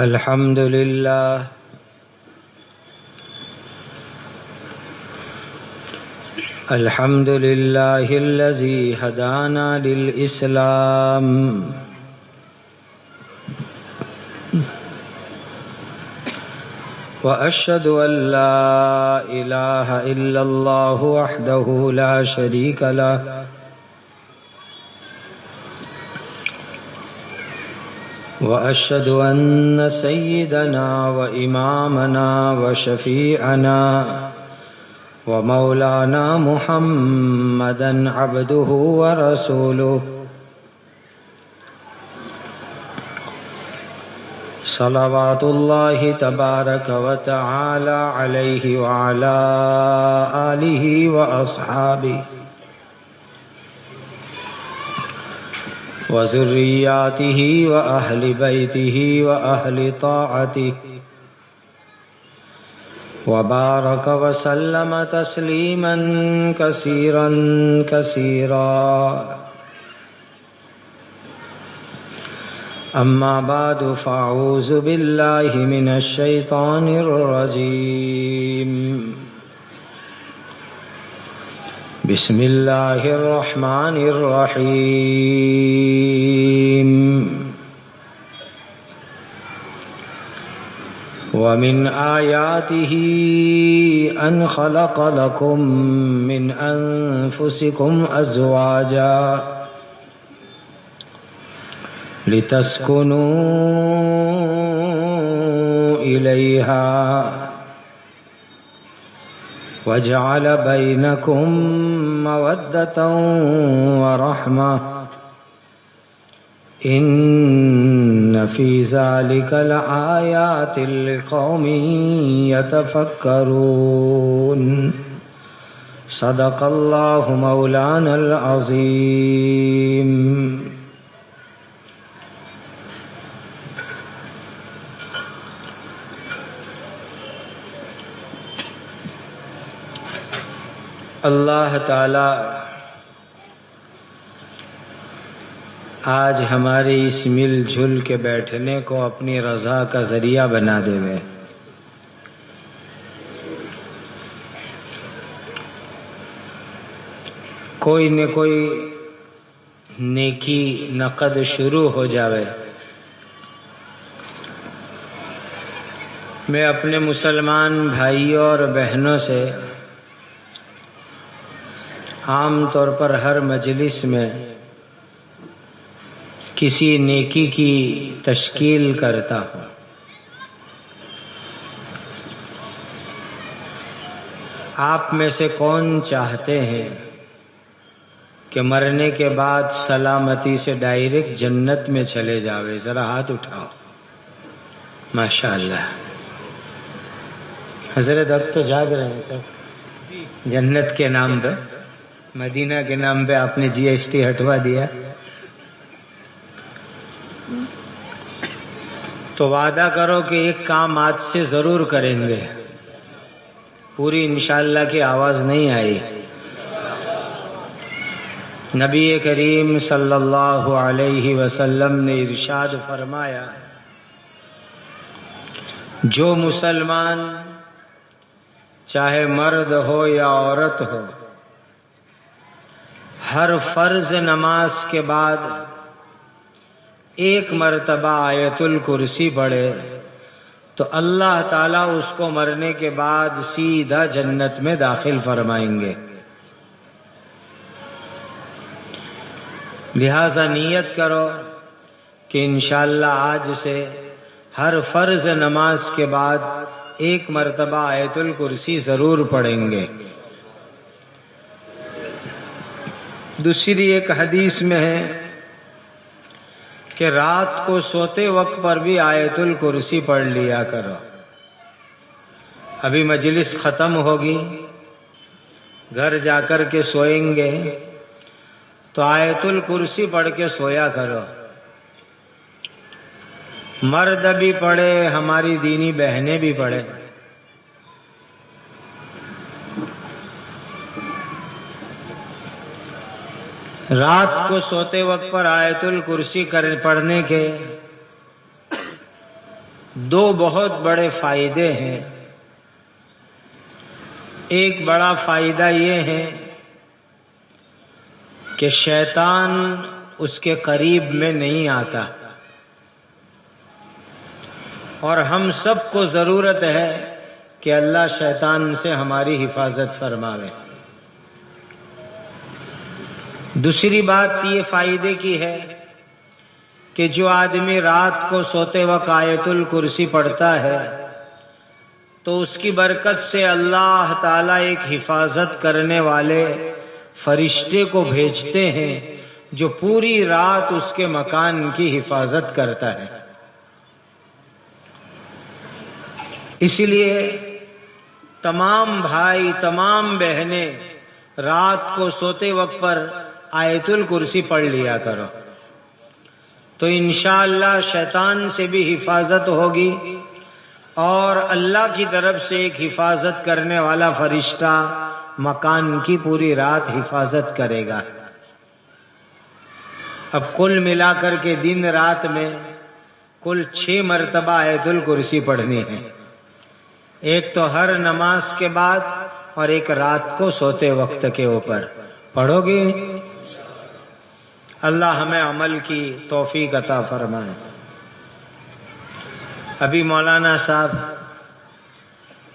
الحمد لله الحمد لله الذي هدانا للإسلام وأشهد أن لا إله إلا الله وحده لا شريك له وأشهد أن سيدنا وإمامنا وشفيعنا ومولانا محمدا عبده ورسوله صلوات الله تبارك وتعالى عليه وعلى آله وأصحابه وذرياته وأهل بيته وأهل طاعته وبارك وسلم تسليما كثيرا كثيرا. أما بعد فأعوذ بالله من الشيطان الرجيم. بسم الله الرحمن الرحيم. ومن آياته أن خلق لكم من أنفسكم أزواجا لتسكنوا إليها وجعل بينكم مودة ورحمة إن في ذلك لآيات لقوم يتفكرون. صدق الله مولانا العظيم. اللہ تعالی آج ہماری اس مل جل کے بیٹھنے کو اپنی رضا کا ذریعہ بنا دے وے. کوئی نہ کوئی نیکی نقد شروع ہو جاوے. میں اپنے مسلمان بھائیوں اور بہنوں سے عام طور پر ہر مجلس میں کسی نیکی کی تشکیل کرتا ہوں. آپ میں سے کون چاہتے ہیں کہ مرنے کے بعد سلامتی سے ڈائریکٹ جنت میں چلے جاوے؟ ذرا ہاتھ اٹھاؤ. ماشاءاللہ. حضرت اب تو جاگ رہے ہیں سب. جنت کے نام پہ، مدینہ کے نام پہ آپ نے GST ہٹوا دیا. تو وعدہ کرو کہ ایک کام آج سے ضرور کریں گے. پوری انشاءاللہ کی آواز نہیں آئی. نبی کریم صلی اللہ علیہ وسلم نے ارشاد فرمایا، جو مسلمان چاہے مرد ہو یا عورت ہو، ہر فرض نماز کے بعد ایک مرتبہ آیت الکرسی پڑھے تو اللہ تعالیٰ اس کو مرنے کے بعد سیدھا جنت میں داخل فرمائیں گے. لہذا نیت کرو کہ انشاءاللہ آج سے ہر فرض نماز کے بعد ایک مرتبہ آیت الکرسی ضرور پڑھیں گے. دوسری ایک حدیث میں ہے کہ رات کو سوتے وقت پر بھی آیت الکرسی پڑھ لیا کرو. ابھی مجلس ختم ہوگی، گھر جا کر کے سوئیں گے تو آیت الکرسی پڑھ کے سویا کرو. مرد بھی پڑھے، ہماری دینی بہنیں بھی پڑھے. رات کو سوتے وقت پر آیت الکرسی پڑھنے کے دو بہت بڑے فائدے ہیں. ایک بڑا فائدہ یہ ہے کہ شیطان اس کے قریب میں نہیں آتا، اور ہم سب کو ضرورت ہے کہ اللہ شیطان سے ہماری حفاظت فرماوے. دوسری بات یہ فائدے کی ہے کہ جو آدمی رات کو سوتے وقت آیت الکرسی پڑھتا ہے تو اس کی برکت سے اللہ تعالیٰ ایک حفاظت کرنے والے فرشتے کو بھیجتے ہیں جو پوری رات اس کے مکان کی حفاظت کرتا ہے. اس لیے تمام بھائی، تمام بہنیں رات کو سوتے وقت پر آیت الکرسی پڑھ لیا کرو، تو انشاءاللہ شیطان سے بھی حفاظت ہوگی اور اللہ کی طرف سے ایک حفاظت کرنے والا فرشتہ مکان کی پوری رات حفاظت کرے گا. اب کل ملا کر کے دن رات میں کل 6 مرتبہ آیت الکرسی پڑھنی ہے. ایک تو ہر نماز کے بعد اور ایک رات کو سوتے وقت کے اوپر پڑھو گے. اللہ ہمیں عمل کی توفیق عطا فرمائے. ابھی مولانا صاحب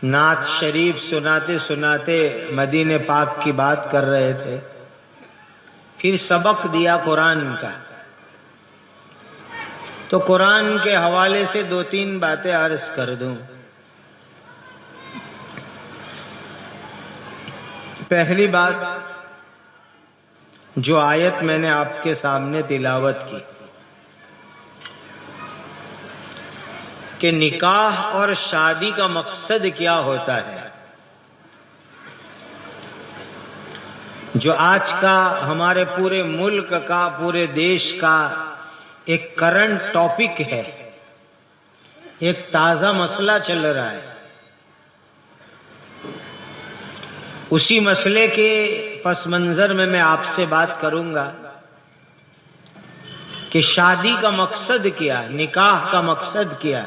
نعت شریف سناتے سناتے مدینہ پاک کی بات کر رہے تھے، پھر سبق دیا قرآن کا. تو قرآن کے حوالے سے 2-3 باتیں عرض کر دوں. پہلی بات، جو آیت میں نے آپ کے سامنے تلاوت کی کہ نکاح اور شادی کا مقصد کیا ہوتا ہے، جو آج کا ہمارے پورے ملک کا، پورے دیش کا ایک کرنٹ ٹاپک ہے، ایک تازہ مسئلہ چل رہا ہے. اسی مسئلے کے پس منظر میں آپ سے بات کروں گا کہ شادی کا مقصد کیا، نکاح کا مقصد کیا.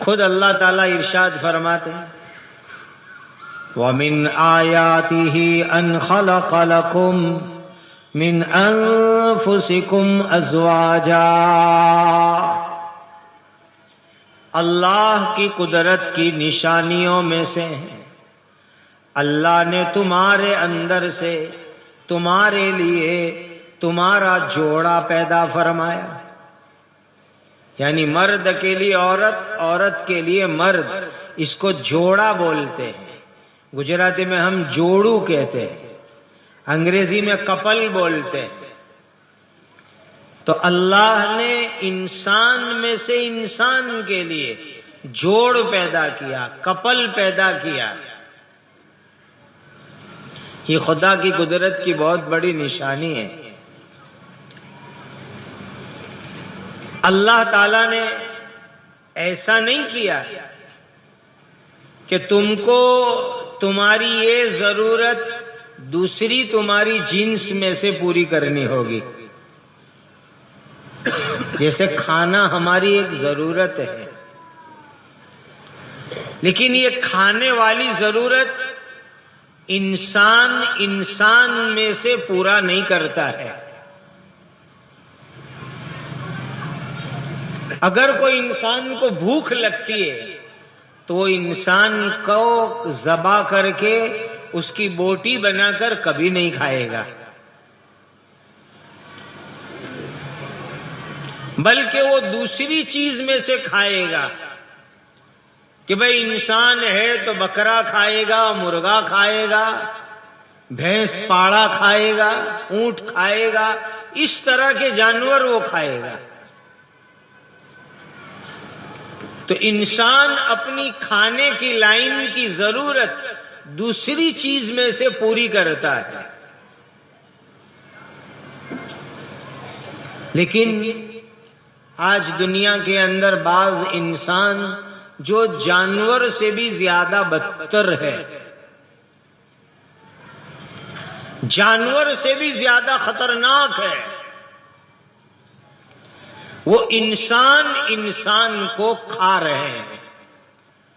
خود اللہ تعالیٰ ارشاد فرماتے ہیں وَمِنْ آيَاتِهِ أَنْ خَلَقَ لَكُم مِّنْ أَنفُسِكُمْ أَزْوَاجًا. اللہ کی قدرت کی نشانیوں میں سے اللہ نے تمہارے اندر سے تمہارے لیے تمہارا جوڑا پیدا فرمایا. یعنی مرد کے لیے عورت، عورت کے لیے مرد، اس کو جوڑا بولتے ہیں. گجراتی میں ہم جوڑو کہتے ہیں، انگریزی میں کپل بولتے ہیں. تو اللہ نے انسان میں سے انسان کے لیے جوڑ پیدا کیا، کپل پیدا کیا. یہ خدا کی قدرت کی بہت بڑی نشانی ہے. اللہ تعالیٰ نے ایسا نہیں کیا کہ تم کو تمہاری یہ ضرورت دوسری تمہاری جنس میں سے پوری کرنی ہوگی. جیسے کھانا ہماری ایک ضرورت ہے، لیکن یہ کھانے والی ضرورت انسان میں سے پورا نہیں کرتا ہے. اگر کوئی انسان کو بھوک لگتی ہے تو وہ انسان کو ذبح کر کے اس کی بوٹی بنا کر کبھی نہیں کھائے گا، بلکہ وہ دوسری چیز میں سے کھائے گا. کہ بھئی انسان ہے تو بکرا کھائے گا، مرغا کھائے گا، بھینس پاڑا کھائے گا، اونٹ کھائے گا، اس طرح کے جانور وہ کھائے گا. تو انسان اپنی کھانے کی لائن کی ضرورت دوسری چیز میں سے پوری کرتا ہے. لیکن آج دنیا کے اندر بعض انسان جو جانور سے بھی زیادہ بدتر ہے، جانور سے بھی زیادہ خطرناک ہے، وہ انسان کو کھا رہے ہیں.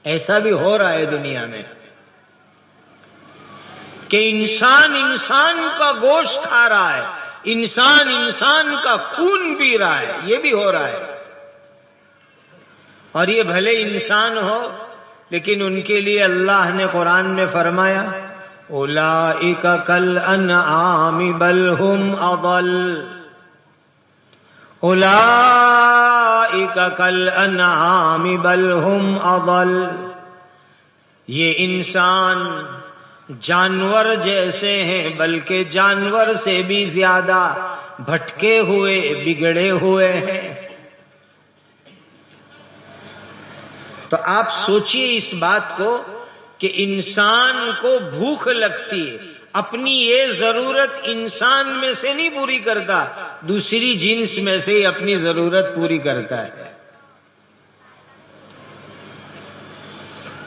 ایسا بھی ہو رہا ہے دنیا میں کہ انسان کا گوشت کھا رہا ہے، انسان کا خون پی رہا ہے. یہ بھی ہو رہا ہے. اور یہ بھلے انسان ہو، لیکن ان کے لیے اللہ نے قرآن میں فرمایا اولئک کالانعام بل ہم اضل، اولئک کالانعام بل ہم اضل. یہ انسان جانور جیسے ہیں، بلکہ جانور سے بھی زیادہ بھٹکے ہوئے، بگڑے ہوئے ہیں. تو آپ سوچئے اس بات کو کہ انسان کو بھوک لگتی ہے، اپنی یہ ضرورت انسان میں سے نہیں پوری کرتا، دوسری جنس میں سے ہی اپنی ضرورت پوری کرتا ہے.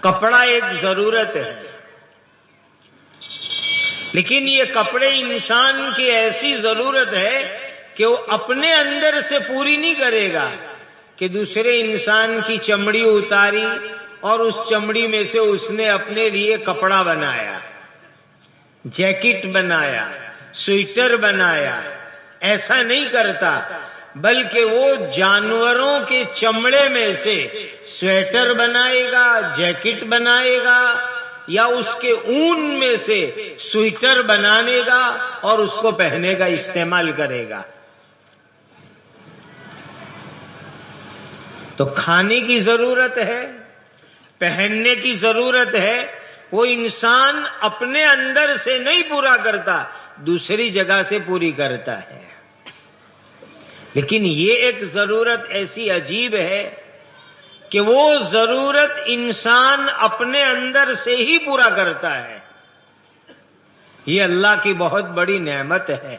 کپڑا ایک ضرورت ہے، لیکن یہ کپڑے انسان کی ایسی ضرورت ہے کہ وہ اپنے اندر سے پوری نہیں کرے گا کہ دوسرے انسان کی چمڑی اتاری اور اس چمڑی میں سے اس نے اپنے لیے کپڑا بنایا، جیکٹ بنایا، سویٹر بنایا. ایسا نہیں کرتا، بلکہ وہ جانوروں کے چمڑے میں سے سویٹر بنائے گا، جیکٹ بنائے گا، یا اس کے اون میں سے سویٹر بنانے گا اور اس کو پہنے گا، استعمال کرے گا. تو کھانے کی ضرورت ہے، پہننے کی ضرورت ہے، وہ انسان اپنے اندر سے نہیں پورا کرتا، دوسری جگہ سے پوری کرتا ہے. لیکن یہ ایک ضرورت ایسی عجیب ہے کہ وہ ضرورت انسان اپنے اندر سے ہی پورا کرتا ہے. یہ اللہ کی بہت بڑی نعمت ہے.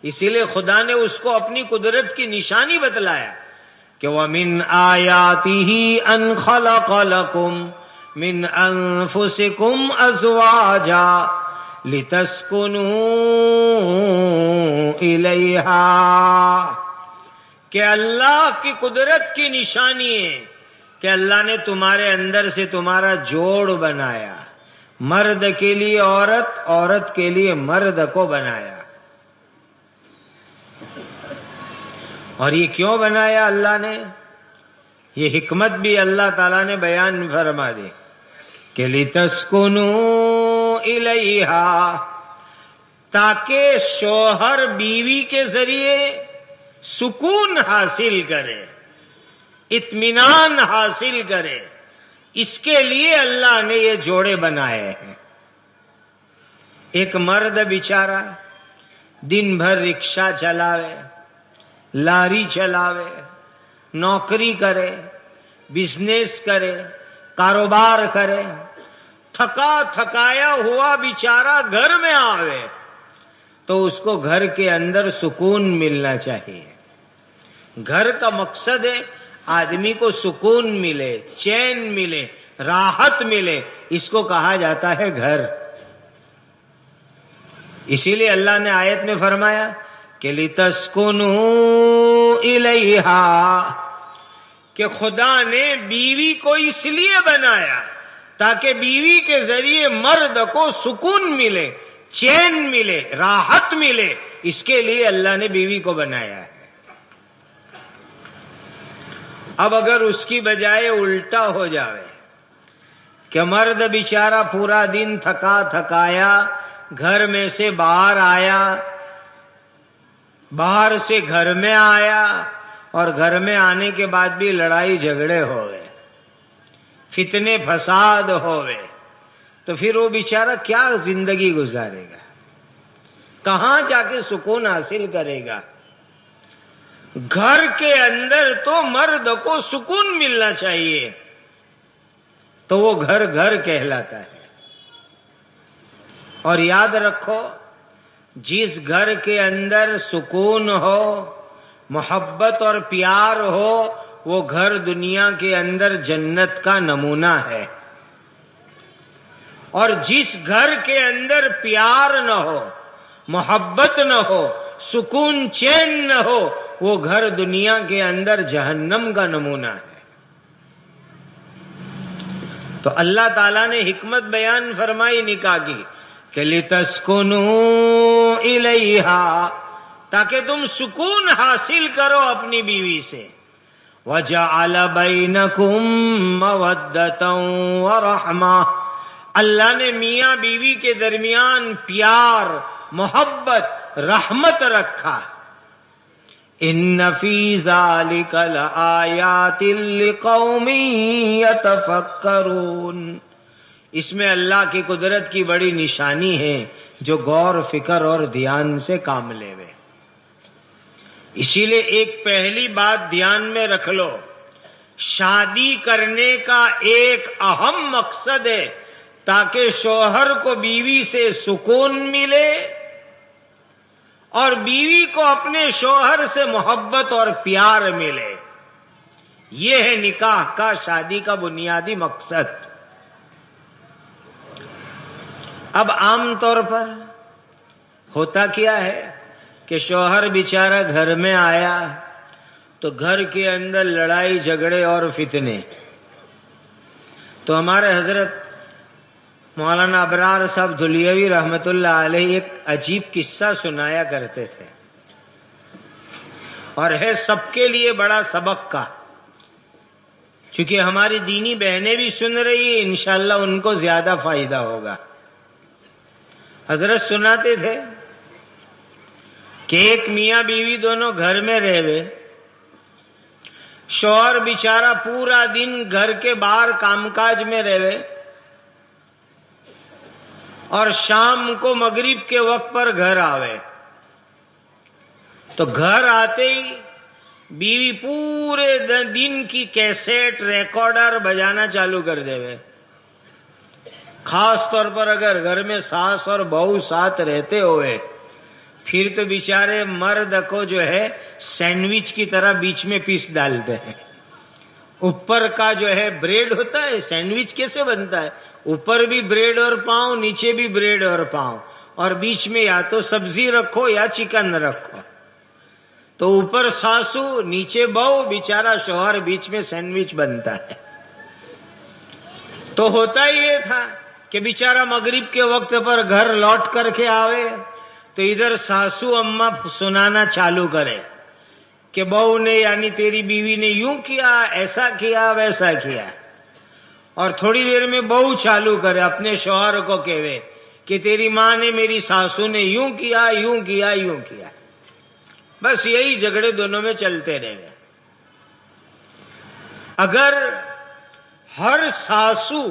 اسی لیے خدا نے اس کو اپنی قدرت کی نشانی بتلایا کہ وَمِنْ آيَاتِهِ أَنْ خَلَقَ لَكُمْ مِنْ أَنفُسِكُمْ أَزْوَاجًا لِتَسْكُنُوا إِلَيْهَا. کہ اللہ کی قدرت کی نشانی ہے کہ اللہ نے تمہارے اندر سے تمہارا جوڑ بنایا، مرد کے لیے عورت، عورت کے لیے مرد کو بنایا. اور یہ کیوں بنایا اللہ نے؟ یہ حکمت بھی اللہ تعالیٰ نے بیان فرما دی کہ لِتَسْكُنُوا إِلَيْهَا، تاکہ شوہر بیوی کے ذریعے سکون حاصل کرے، اطمینان حاصل کرے. اس کے لیے اللہ نے یہ جوڑے بنائے ہیں. ایک مرد بیچارہ دن بھر رکشہ چلاوے، لاری چلاوے، نوکری کرے، بزنس کرے، کاروبار کرے، تھکا تھکایا ہوا بیچارہ گھر میں آوے تو اس کو گھر کے اندر سکون ملنا چاہیے. گھر کا مقصد ہے آدمی کو سکون ملے، چین ملے، راحت ملے. اس کو کہا جاتا ہے گھر. اسی لیے اللہ نے آیت میں فرمایا کہ لِتَسْكُنُوا إِلَيْهَا، کہ خدا نے بیوی کو اس لیے بنایا تاکہ بیوی کے ذریعے مرد کو سکون ملے، چین ملے، راحت ملے. اس کے لیے اللہ نے بیوی کو بنایا ہے. اب اگر اس کی بجائے الٹا ہو جاوے کہ مرد بیچارہ پورا دن تھکا تھکایا گھر میں سے باہر آیا، باہر سے گھر میں آیا، اور گھر میں آنے کے بعد بھی لڑائی جھگڑے ہوئے، فتنے فساد ہوئے، تو پھر وہ بیچارہ کیا زندگی گزارے گا؟ کہاں جا کے سکون حاصل کرے گا؟ گھر کے اندر تو مرد کو سکون ملنا چاہیے، تو وہ گھر گھر کہلاتا ہے۔ اور یاد رکھو، جس گھر کے اندر سکون ہو، محبت اور پیار ہو، وہ گھر دنیا کے اندر جنت کا نمونہ ہے۔ اور جس گھر کے اندر پیار نہ ہو، محبت نہ ہو، سکون چین نہ ہو، وہ گھر دنیا کے اندر جہنم کا نمونہ ہے۔ تو اللہ تعالیٰ نے حکمت بیان فرمائی نکاح کی کہ لِتَسْكُنُوا إِلَيْهَا، تاکہ تم سکون حاصل کرو اپنی بیوی سے۔ وَجَعَلَ بَيْنَكُمْ مَوَدَّةً وَرَحْمَةً، اللہ نے میاں بیوی کے درمیان پیار، محبت، رحمت رکھا۔ إِنَّ فِي ذَلِكَ لَآيَاتٍ لِقَوْمٍ يَتَفَكَّرُونَ، اس میں اللہ کی قدرت کی بڑی نشانی ہے جو غور فکر اور دھیان سے کام لے وے۔ اسی لیے ایک پہلی بات دھیان میں رکھ لو، شادی کرنے کا ایک اہم مقصد ہے تاکہ شوہر کو بیوی سے سکون ملے اور بیوی کو اپنے شوہر سے محبت اور پیار ملے۔ یہ ہے نکاح کا، شادی کا بنیادی مقصد۔ اب عام طور پر ہوتا کیا ہے کہ شوہر بیچارہ گھر میں آیا تو گھر کے اندر لڑائی جھگڑے اور فتنے۔ تو ہمارے حضرت مولانا ابرار صاحب دھلیوی رحمت اللہ علیہ ایک عجیب قصہ سنایا کرتے تھے، اور ہے سب کے لیے بڑا سبق کا، چونکہ ہماری دینی بہنیں بھی سن رہی ہیں، انشاءاللہ ان کو زیادہ فائدہ ہوگا۔ حضرت سناتے تھے کہ ایک میاں بیوی دونوں گھر میں رہے، شوہر بیچارہ پورا دن گھر کے باہر کام کاج میں رہے، اور شام کو مغرب کے وقت پر گھر آوے تو گھر آتے ہی بیوی پورے دن کی کیسٹ ریکارڈر بجانا چالو کر دے۔ خاص طور پر اگر گھر میں ساس اور بہو ساتھ رہتے ہوئے، پھر تو بیچارے مرد کو جو ہے سینڈوچ کی طرح بیچ میں پیس ڈالتے ہیں۔ اوپر کا جو ہے بریڈ ہوتا ہے، سینڈوچ کیسے بنتا ہے؟ اوپر بھی بریڈ اور پاؤں، نیچے بھی بریڈ اور پاؤں، اور بیچ میں یا تو سبزی رکھو یا چکن رکھو۔ تو اوپر ساسو، نیچے بہو، بیچارہ شوہر، بیچ میں سینڈوچ بنتا ہے۔ تو ہوتا یہ تھا کہ بیچارہ مغرب کے وقت پر گھر لوٹ کر کے آوے تو ادھر ساسو اماں سنانا چالو کرے کہ بہو نے یعنی تیری بیوی نے یوں کیا، ایسا کیا، ویسا کیا، اور تھوڑی دیر میں بہو چالو کرے اپنے شوہر کو کہے کہ تیری ماں نے، میری ساسو نے یوں کیا، یوں کیا، یوں کیا۔ بس یہی جھگڑے دونوں میں چلتے رہے۔ اگر ہر ساسو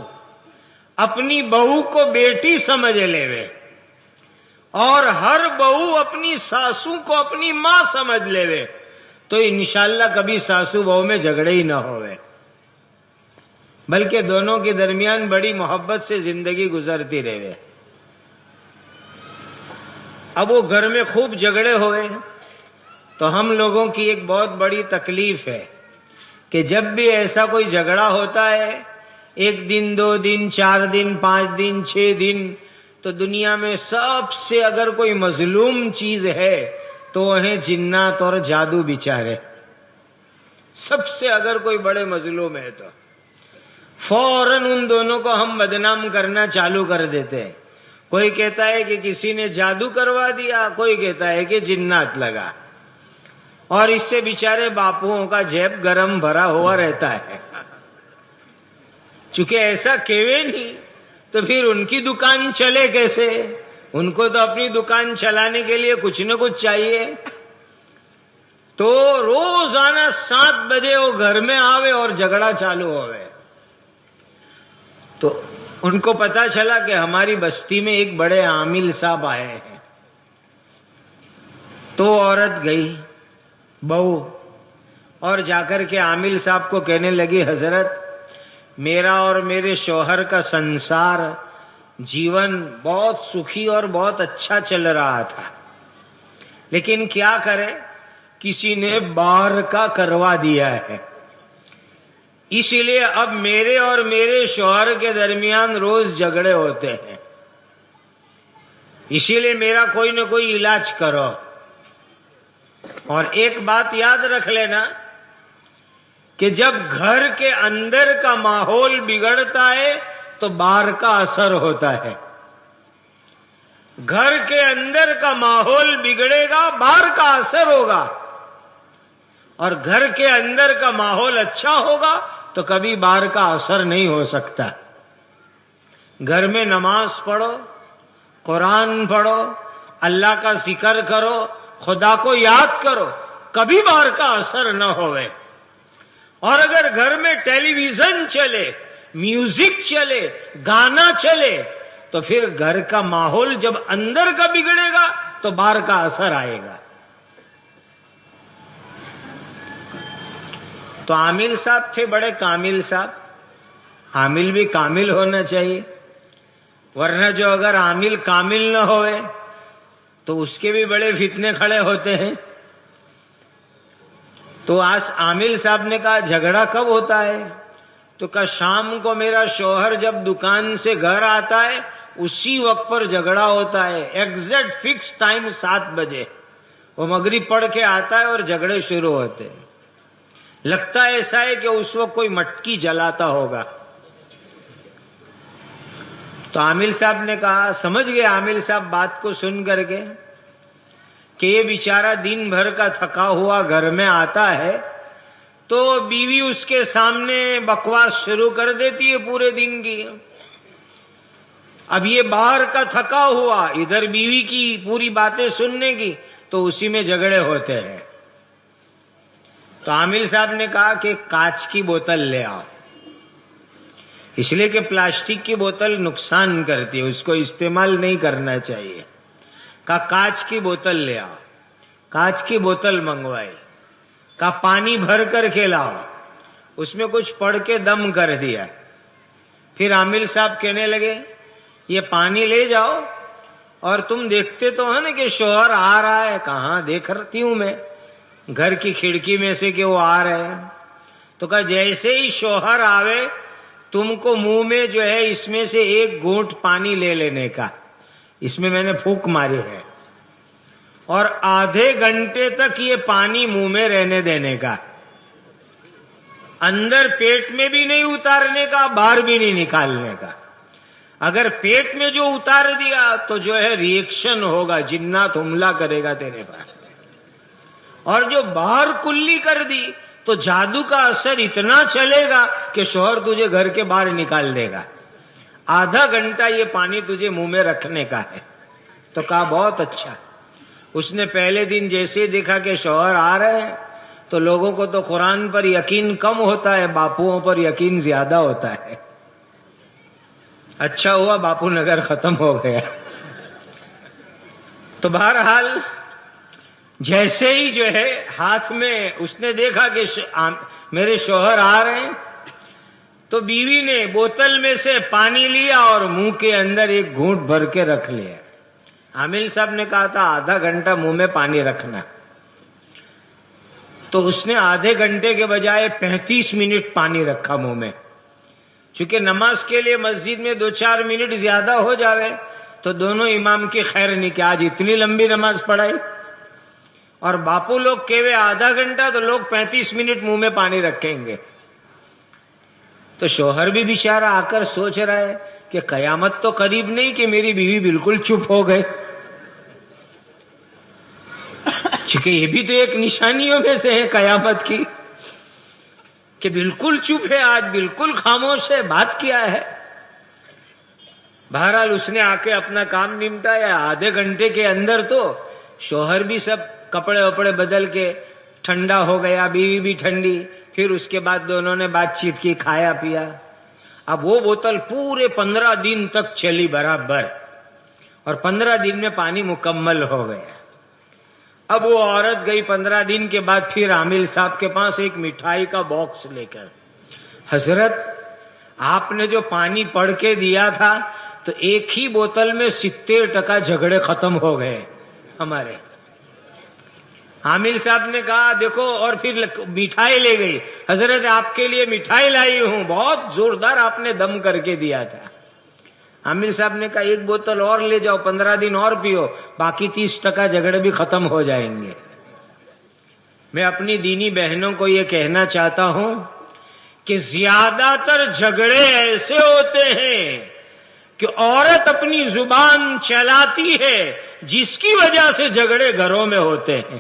اپنی بہو کو بیٹی سمجھ لے اور ہر بہو اپنی ساسو کو اپنی ماں سمجھ لے تو انشاءاللہ کبھی ساسو بہو میں جھگڑے ہی نہ ہوئے، بلکہ دونوں کے درمیان بڑی محبت سے زندگی گزرتی رہے۔ اب وہ گھر میں خوب جھگڑے ہوئے تو ہم لوگوں کی ایک بہت بڑی تکلیف ہے کہ جب بھی ایسا کوئی جھگڑا ہوتا ہے، 1 دن 2 دن 4 دن 5 دن 6 دن، تو دنیا میں سب سے اگر کوئی مظلوم چیز ہے تو وہ ہیں جنات اور جادو بیچارے۔ سب سے اگر کوئی بڑے مظلوم ہے تو فوراً ان دونوں کو ہم بدنام کرنا چالو کر دیتے ہیں۔ کوئی کہتا ہے کہ کسی نے جادو کروا دیا، کوئی کہتا ہے کہ جنات لگا، اور اس سے بیچارے باپوؤں کا جیب گرم بھرا ہوا رہتا ہے۔ چونکہ ایسا کہوے نہیں تو پھر ان کی دکان چلے کیسے؟ ان کو تو اپنی دکان چلانے کے لیے کچھ نہ کچھ چاہیے۔ تو روزانہ 7 بجے وہ گھر میں آوے اور جھگڑا چالو ہوئے۔ تو ان کو پتا چلا کہ ہماری بستی میں ایک بڑے عامل صاحب آئے ہیں، تو عورت گئی بہو اور جا کر کے عامل صاحب کو کہنے لگی حضرت میرا اور میرے شوہر کا سنسار جیون بہت سکھی اور بہت اچھا چل رہا تھا، لیکن کیا کرے کسی نے باہر کا کروا دیا ہے، اس لیے اب میرے اور میرے شوہر کے درمیان روز جھگڑے ہوتے ہیں، اسی لیے میرا کوئی نہ کوئی علاج کرو۔ اور ایک بات یاد رکھ لینا کہ جب گھر کے اندر کا ماحول بگڑتا ہے تو باہر کا اثر ہوتا ہے، گھر کے اندر کا ماحول بگڑے گا باہر کا اثر ہوگا، اور گھر کے اندر کا ماحول اچھا ہوگا تو کبھی باہر کا اثر نہیں ہو سکتا۔ گھر میں نماز پڑھو، قرآن پڑھو، اللہ کا ذکر کرو، خدا کو یاد کرو، کبھی باہر کا اثر نہ ہوئے۔ اور اگر گھر میں ٹیلی ویژن چلے، میوزک چلے، گانا چلے، تو پھر گھر کا ماحول جب اندر کا بگڑے گا تو باہر کا اثر آئے گا۔ تو عامل صاحب تھے بڑے کامل صاحب، عامل بھی کامل ہونا چاہیے، ورنہ جو اگر عامل کامل نہ ہوئے تو اس کے بھی بڑے فتنے کھڑے ہوتے ہیں۔ تو آج عامل صاحب نے کہا جھگڑا کب ہوتا ہے؟ تو کہا شام کو میرا شوہر جب دکان سے گھر آتا ہے اسی وقت پر جھگڑا ہوتا ہے، ایگزیکٹ فکس ٹائم 7 بجے وہ مغرب پڑھ کے آتا ہے اور جھگڑے شروع ہوتے ہیں۔ لگتا ایسا ہے کہ اس وقت کوئی مٹکی جلاتا ہوگا۔ تو عامل صاحب نے کہا، سمجھ گئے عامل صاحب بات کو سن کر کے کہ یہ بیچارہ دن بھر کا تھکا ہوا گھر میں آتا ہے تو بیوی اس کے سامنے بکواس شروع کر دیتی ہے پورے دن کی۔ اب یہ باہر کا تھکا ہوا ادھر بیوی کی پوری باتیں سننے کی تو اسی میں جھگڑے ہوتے ہیں۔ تو عامل صاحب نے کہا کہ کانچ کی بوتل لے آؤ، اس لیے کہ پلاسٹک کی بوتل نقصان کرتی ہے، اس کو استعمال نہیں کرنا چاہیے۔ کہا کانچ کی بوتل لے آؤ، کانچ کی بوتل منگوائی، کہا پانی بھر کر کے لاؤ، اس میں کچھ پڑھ کے دم کر دیا۔ پھر عامل صاحب کہنے لگے یہ پانی لے جاؤ اور تم دیکھتے تو ہے نا کہ شوہر آ رہا ہے؟ کہاں دیکھ رہتی ہوں میں گھر کی کھڑکی میں سے کہ وہ آ رہے ہیں۔ تو کہا جیسے ہی شوہر آوے تم کو منہ میں جو ہے اس میں سے ایک گھونٹ پانی لے لینے کا، اس میں نے پھونک ماری ہے، اور آدھے گھنٹے تک یہ پانی منہ میں رہنے دینے کا، اندر پیٹ میں بھی نہیں اتارنے کا، باہر بھی نہیں نکالنے کا۔ اگر پیٹ میں جو اتار دیا تو جو ہے ری ایکشن ہوگا، جنات حملہ کرے گا تیرے پاس، اور جو باہر کلی کر دی تو جادو کا اثر اتنا چلے گا کہ شوہر تجھے گھر کے باہر نکال دے گا۔ آدھا گھنٹہ یہ پانی تجھے منہ میں رکھنے کا ہے۔ تو کہا بہت اچھا۔ اس نے پہلے دن جیسے ہی دیکھا کہ شوہر آ رہے ہیں تو لوگوں کو تو قرآن پر یقین کم ہوتا ہے، باپوؤں پر یقین زیادہ ہوتا ہے۔ اچھا ہوا باپو نگر ختم ہو گیا۔ تو بہرحال جیسے ہی جو ہے ہاتھ میں اس نے دیکھا کہ میرے شوہر آ رہے ہیں تو بیوی نے بوتل میں سے پانی لیا اور منہ کے اندر ایک گھونٹ بھر کے رکھ لیا۔ عامل صاحب نے کہا تھا آدھا گھنٹہ منہ میں پانی رکھنا، تو اس نے آدھے گھنٹے کے بجائے 35 منٹ پانی رکھا منہ میں۔ چونکہ نماز کے لیے مسجد میں 2-4 منٹ زیادہ ہو جاوے تو دونوں امام کی خیر نہیں کہ آج اتنی لمبی نماز پڑھائی، اور باپو لوگ کہوے آدھا گھنٹہ تو لوگ 35 منٹ منہ میں پانی رکھیں گے۔ تو شوہر بھی بیچارہ آ کر سوچ رہا ہے کہ قیامت تو قریب نہیں کہ میری بیوی بالکل چپ ہو گئے، چونکہ یہ بھی تو ایک نشانیوں میں سے ہے قیامت کی کہ بالکل چپ ہے، آج بالکل خاموش ہے، بات کیا ہے۔ بہرحال اس نے آ کے اپنا کام نمٹایا۔ آدھے گھنٹے کے اندر تو شوہر بھی سب کپڑے وپڑے بدل کے ٹھنڈا ہو گیا، بیوی بھی ٹھنڈی، پھر اس کے بعد دونوں نے بات چیت کی، کھایا پیا۔ اب وہ بوتل پورے 15 دن تک چلی برابر، اور 15 دن میں پانی مکمل ہو گیا۔ اب وہ عورت گئی 15 دن کے بعد پھر عامل صاحب کے پاس ایک مٹھائی کا باکس لے کر، حضرت آپ نے جو پانی پڑھ کے دیا تھا تو ایک ہی بوتل میں 70% جھگڑے ختم ہو گئے ہمارے۔ عامل صاحب نے کہا دیکھو، اور پھر مٹھائی لے گئی، حضرت آپ کے لیے مٹھائی لائی ہوں، بہت زوردار آپ نے دم کر کے دیا تھا۔ عامل صاحب نے کہا ایک بوتل اور لے جاؤ، 15 دن اور پیو، باقی 30% جھگڑے بھی ختم ہو جائیں گے۔ میں اپنی دینی بہنوں کو یہ کہنا چاہتا ہوں کہ زیادہ تر جھگڑے ایسے ہوتے ہیں کہ عورت اپنی زبان چلاتی ہے، جس کی وجہ سے جھگڑے گھروں میں ہوتے ہیں۔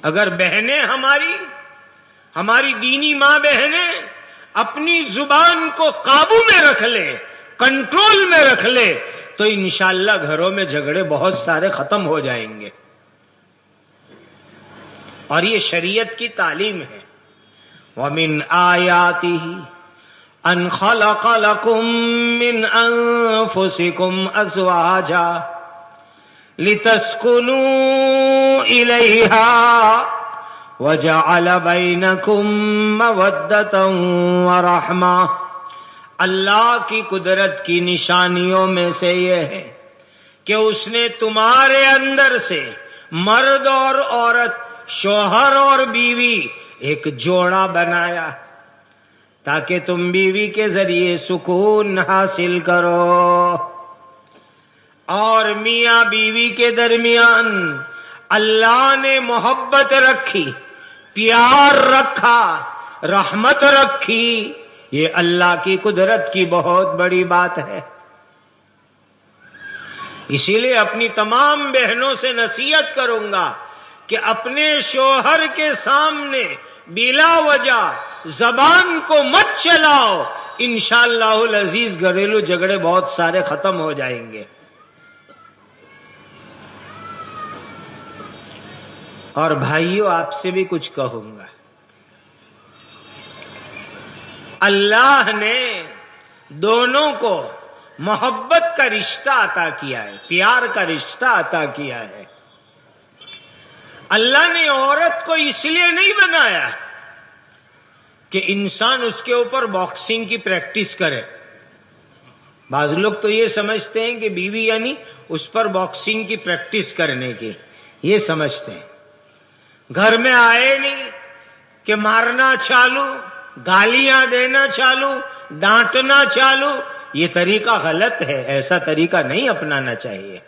اگر بہنیں ہماری دینی ماں بہنیں اپنی زبان کو قابو میں رکھ لے، کنٹرول میں رکھ لے، تو انشاءاللہ گھروں میں جھگڑے بہت سارے ختم ہو جائیں گے۔ اور یہ شریعت کی تعلیم ہے۔ وَمِنْ آيَاتِهِ أَنْ خَلَقَ لَكُم مِّنْ أَنفُسِكُمْ أَزْوَاجًا لِتَسْكُنُوا إِلَيْهَا وَجَعَلَ بَيْنَكُم مَّوَدَّةً وَرَحْمَةً۔ اللہ کی قدرت کی نشانیوں میں سے یہ ہے کہ اس نے تمہارے اندر سے مرد اور عورت، شوہر اور بیوی ایک جوڑا بنایا تاکہ تم بیوی کے ذریعے سکون حاصل کرو، اور میاں بیوی کے درمیان اللہ نے محبت رکھی، پیار رکھا، رحمت رکھی۔ یہ اللہ کی قدرت کی بہت بڑی بات ہے۔ اسی لیے اپنی تمام بہنوں سے نصیحت کروں گا کہ اپنے شوہر کے سامنے بلا وجہ زبان کو مت چلاؤ، انشاءاللہ العزیز گھریلو جھگڑے بہت سارے ختم ہو جائیں گے۔ اور بھائیوں، آپ سے بھی کچھ کہوں گا۔ اللہ نے دونوں کو محبت کا رشتہ عطا کیا ہے، پیار کا رشتہ عطا کیا ہے۔ اللہ نے عورت کو اس لیے نہیں بنایا کہ انسان اس کے اوپر باکسنگ کی پریکٹس کرے۔ بعض لوگ تو یہ سمجھتے ہیں کہ بیوی یعنی اس پر باکسنگ کی پریکٹس کرنے کی، یہ سمجھتے ہیں۔ گھر میں آئے نہیں کہ مارنا چالو، گالیاں دینا چالو، ڈانٹنا چالو، یہ طریقہ غلط ہے، ایسا طریقہ نہیں اپنانا چاہیے۔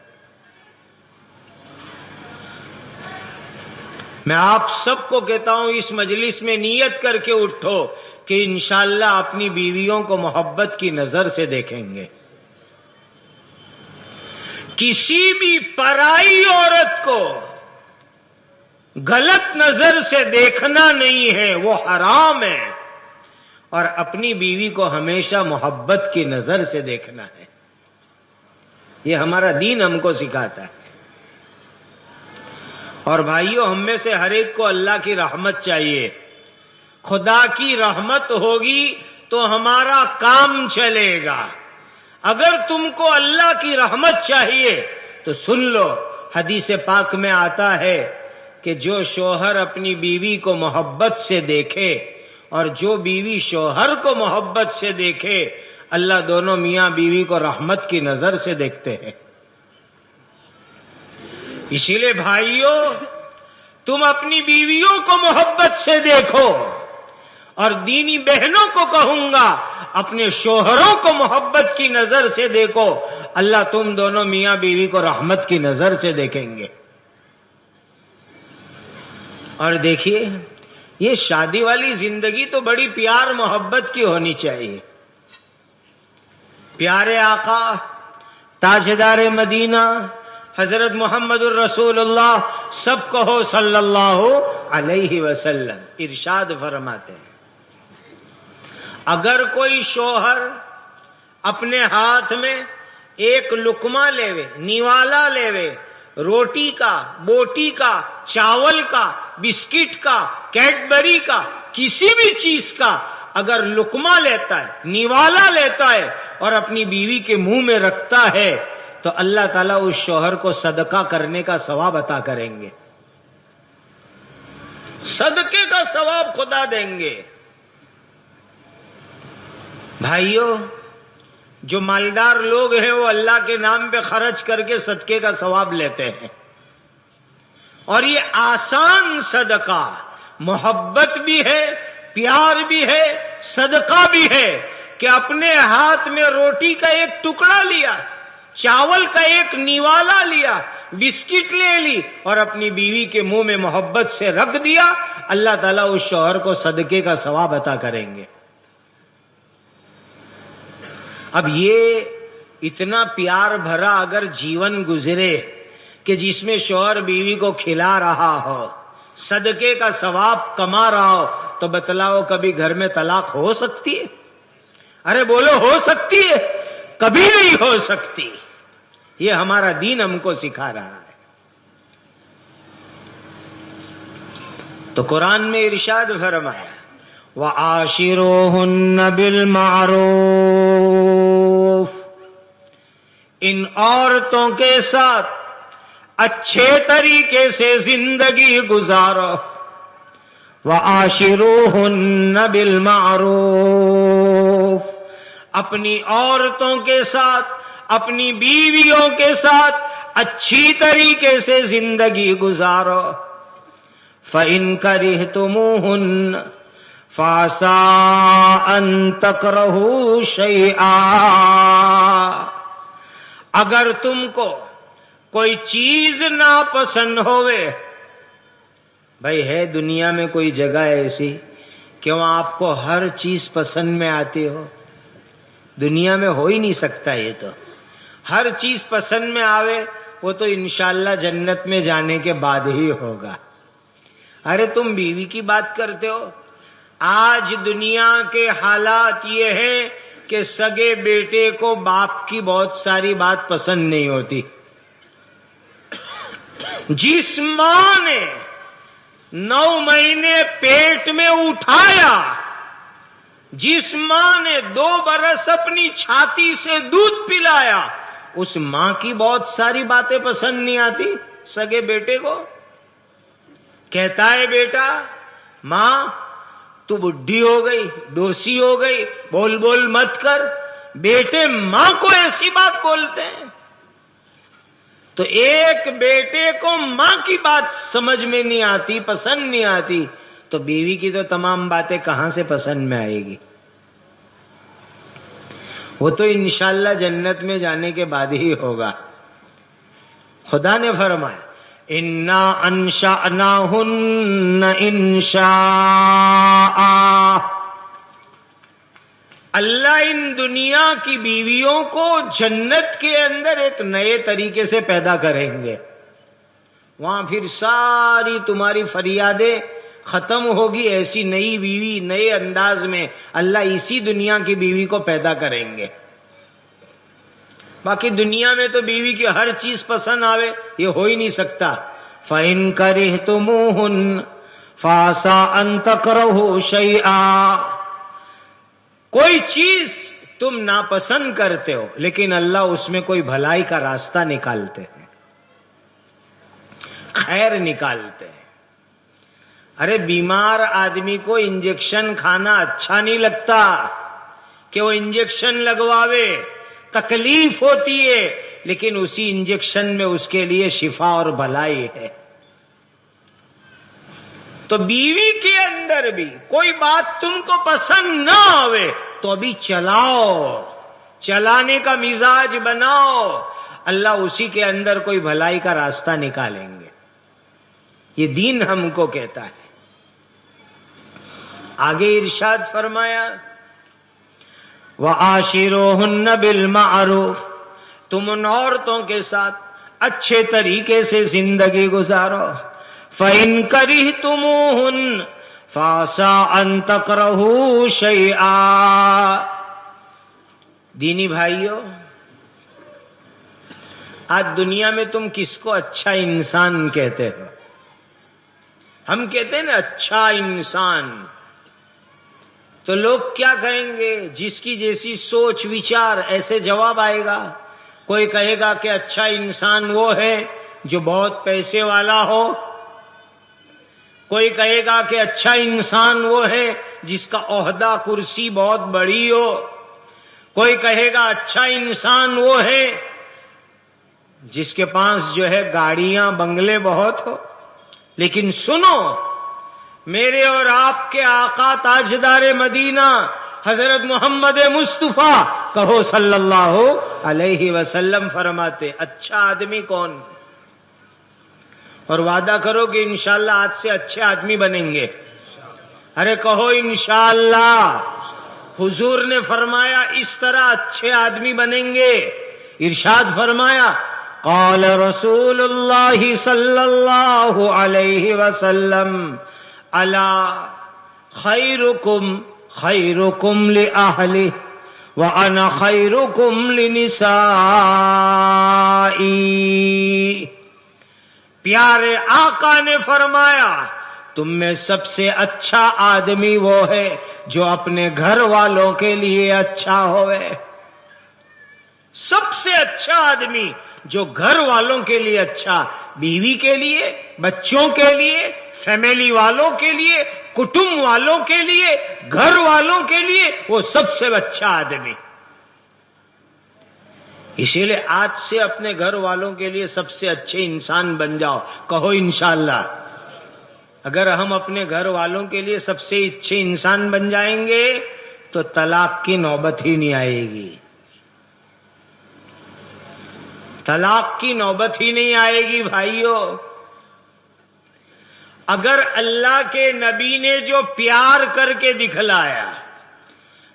میں آپ سب کو کہتا ہوں اس مجلس میں نیت کر کے اٹھو کہ انشاءاللہ اپنی بیویوں کو محبت کی نظر سے دیکھیں گے۔ کسی بھی پرائی عورت کو غلط نظر سے دیکھنا نہیں ہے، وہ حرام ہے، اور اپنی بیوی کو ہمیشہ محبت کی نظر سے دیکھنا ہے۔ یہ ہمارا دین ہم کو سکھاتا ہے۔ اور بھائیوں، ہم میں سے ہر ایک کو اللہ کی رحمت چاہیے۔ خدا کی رحمت ہوگی تو ہمارا کام چلے گا۔ اگر تم کو اللہ کی رحمت چاہیے تو سن لو، حدیث پاک میں آتا ہے کہ جو شوہر اپنی بیوی کو محبت سے دیکھے اور جو بیوی شوہر کو محبت سے دیکھے، اللہ دونوں میاں بیوی کو رحمت کی نظر سے دیکھتے ہیں۔ اسی لیے بھائیوں، تم اپنی بیویوں کو محبت سے دیکھو، اور دینی بہنوں کو کہوں گا اپنے شوہروں کو محبت کی نظر سے دیکھو، اللہ تم دونوں میاں بیوی کو رحمت کی نظر سے دیکھیں گے۔ اور دیکھیے، یہ شادی والی زندگی تو بڑی پیار محبت کی ہونی چاہیے۔ پیارے آقا تاجدار مدینہ حضرت محمد الرسول اللہ، سب کہو صلی اللہ علیہ وسلم، ارشاد فرماتے ہیں اگر کوئی شوہر اپنے ہاتھ میں ایک لقمہ لیوے، نیوالا لیوے، روٹی کا، بوٹی کا، چاول کا، بسکٹ کا، کیڈبری کا، کسی بھی چیز کا اگر لقمہ لیتا ہے، نیوالا لیتا ہے اور اپنی بیوی کے منہ میں رکھتا ہے، تو اللہ تعالیٰ اس شوہر کو صدقہ کرنے کا ثواب عطا کریں گے، صدقے کا ثواب خدا دیں گے۔ بھائیو، جو مالدار لوگ ہیں وہ اللہ کے نام پہ خرچ کر کے صدقے کا ثواب لیتے ہیں، اور یہ آسان صدقہ، محبت بھی ہے، پیار بھی ہے، صدقہ بھی ہے کہ اپنے ہاتھ میں روٹی کا ایک ٹکڑا لیا، چاول کا ایک نیوالا لیا، بسکٹ لے لی اور اپنی بیوی کے منہ میں محبت سے رکھ دیا، اللہ تعالیٰ اس شوہر کو صدقے کا ثواب عطا کریں گے۔ اب یہ اتنا پیار بھرا اگر جیون گزرے کہ جس میں شوہر بیوی کو کھلا رہا ہو، صدقے کا ثواب کما رہا ہو، تو بتلاؤ کبھی گھر میں طلاق ہو سکتی ہے؟ ارے بولو، ہو سکتی ہے؟ کبھی نہیں ہو سکتی۔ یہ ہمارا دین ہم کو سکھا رہا ہے۔ تو قرآن میں ارشاد فرمایا وَعَاشِرُوهُنَّ بِالْمَعْرُوفِ، ان عورتوں کے ساتھ اچھے طریقے سے زندگی گزارو۔ وَعَاشِرُوهُنَّ بِالْمَعْرُوفِ، اپنی عورتوں کے ساتھ، اپنی بیویوں کے ساتھ اچھی طریقے سے زندگی گزارو۔ فَإِن كَرِهْتُمُوهُنَّ فَعَسَىٰ أَن تَكْرَهُوا شَيْئًا، اگر تم کو کوئی چیز ناپسند ہوئے، بھائی ہے دنیا میں کوئی جگہ ایسی کہ وہاں آپ کو ہر چیز پسند میں آتی ہو؟ دنیا میں ہو ہی نہیں سکتا۔ یہ تو ہر چیز پسند میں آوے وہ تو انشاءاللہ جنت میں جانے کے بعد ہی ہوگا۔ ارے تم بیوی کی بات کرتے ہو، آج دنیا کے حالات یہ ہیں کہ سگے بیٹے کو باپ کی بہت ساری بات پسند نہیں ہوتی۔ جس ماں نے 9 مہینے پیٹ میں اٹھایا، جس ماں نے 2 برس اپنی چھاتی سے دودھ پلایا، اس ماں کی بہت ساری باتیں پسند نہیں آتی سگے بیٹے کو۔ کہتا ہے بیٹا، ماں تو بڈھی ہو گئی، ڈوسی ہو گئی، بول بول مت کر۔ بیٹے ماں کو ایسی بات بولتے ہیں۔ تو ایک بیٹے کو ماں کی بات سمجھ میں نہیں آتی، پسند نہیں آتی، تو بیوی کی تو تمام باتیں کہاں سے پسند میں آئے گی؟ وہ تو انشاءاللہ جنت میں جانے کے بعد ہی ہوگا۔ خدا نے فرمایا اِنَّا أَنشَأْنَاهُنَّ إِنشَاءً، اللہ ان دنیا کی بیویوں کو جنت کے اندر ایک نئے طریقے سے پیدا کریں گے۔ وہاں پھر ساری تمہاری فریادیں ختم ہوگی، ایسی نئی بیوی نئے انداز میں اللہ اسی دنیا کی بیوی کو پیدا کریں گے۔ باقی دنیا میں تو بیوی کی ہر چیز پسند آوے، یہ ہو ہی نہیں سکتا۔ فَإِن كَرِهْتُمُوهُنَّ فَعَسَىٰ أَن تَكْرَهُوا شَيْئًا، کوئی چیز تم ناپسند کرتے ہو لیکن اللہ اس میں کوئی بھلائی کا راستہ نکالتے ہیں، خیر نکالتے ہیں۔ ارے بیمار آدمی کو انجیکشن کھانا اچھا نہیں لگتا کہ وہ انجیکشن لگواوے، تکلیف ہوتی ہے، لیکن اسی انجیکشن میں اس کے لیے شفا اور بھلائی ہے۔ تو بیوی کے اندر بھی کوئی بات تم کو پسند نہ آوے تو ابھی چلاؤ، چلانے کا مزاج بناؤ، اللہ اسی کے اندر کوئی بھلائی کا راستہ نکالیں گے۔ یہ دین ہم کو کہتا ہے۔ آگے ارشاد فرمایا وَعَاشِرُوهُنَّ بِالْمَعْرُوفِ، تم ان عورتوں کے ساتھ اچھے طریقے سے زندگی گزارو۔ فَإِن كَرِهْتُمُوهُنَّ فَعَسَىٰ أَن تَكْرَهُوا شَيْئًا، دینی بھائیو، آج دنیا میں تم کس کو اچھا انسان کہتے ہو؟ ہم کہتے ہیں نا اچھا انسان، تو لوگ کیا کہیں گے؟ جس کی جیسی سوچ وچار ایسے جواب آئے گا۔ کوئی کہے گا کہ اچھا انسان وہ ہے جو بہت پیسے والا ہو، کوئی کہے گا کہ اچھا انسان وہ ہے جس کا عہدہ کرسی بہت بڑی ہو، کوئی کہے گا اچھا انسان وہ ہے جس کے پاس جو ہے گاڑیاں بنگلے بہت ہو۔ لیکن سنو، میرے اور آپ کے آقا تاجدار مدینہ حضرت محمد مصطفیٰ کہو صلی اللہ علیہ وسلم فرماتے اچھا آدمی کون؟ اور وعدہ کرو کہ انشاءاللہ آج سے اچھے آدمی بنیں گے۔ ارے کہو انشاءاللہ۔ حضور نے فرمایا اس طرح اچھے آدمی بنیں گے۔ ارشاد فرمایا قال رسول اللہ صلی اللہ علیہ وسلم الا خیرکم خیرکم لأہلہ وَأَنَا خَيْرُكُمْ لِنِسَائِي۔ پیارے آقا نے فرمایا تم میں سب سے اچھا آدمی وہ ہے جو اپنے گھر والوں کے لیے اچھا ہوئے۔ سب سے اچھا آدمی جو گھر والوں کے لیے اچھا، بیوی کے لیے، بچوں کے لیے، فیملی والوں کے لیے، کٹمب والوں کے لیے، گھر والوں کے لیے، وہ سب سے اچھا آدمی۔ اسی لیے آج سے اپنے گھر والوں کے لیے سب سے اچھے انسان بن جاؤ، کہو انشاءاللہ۔ اگر ہم اپنے گھر والوں کے لیے سب سے اچھے انسان بن جائیں گے تو طلاق کی نوبت ہی نہیں آئے گی، طلاق کی نوبت ہی نہیں آئے گی بھائیو۔ اگر اللہ کے نبی نے جو پیار کر کے دکھلایا،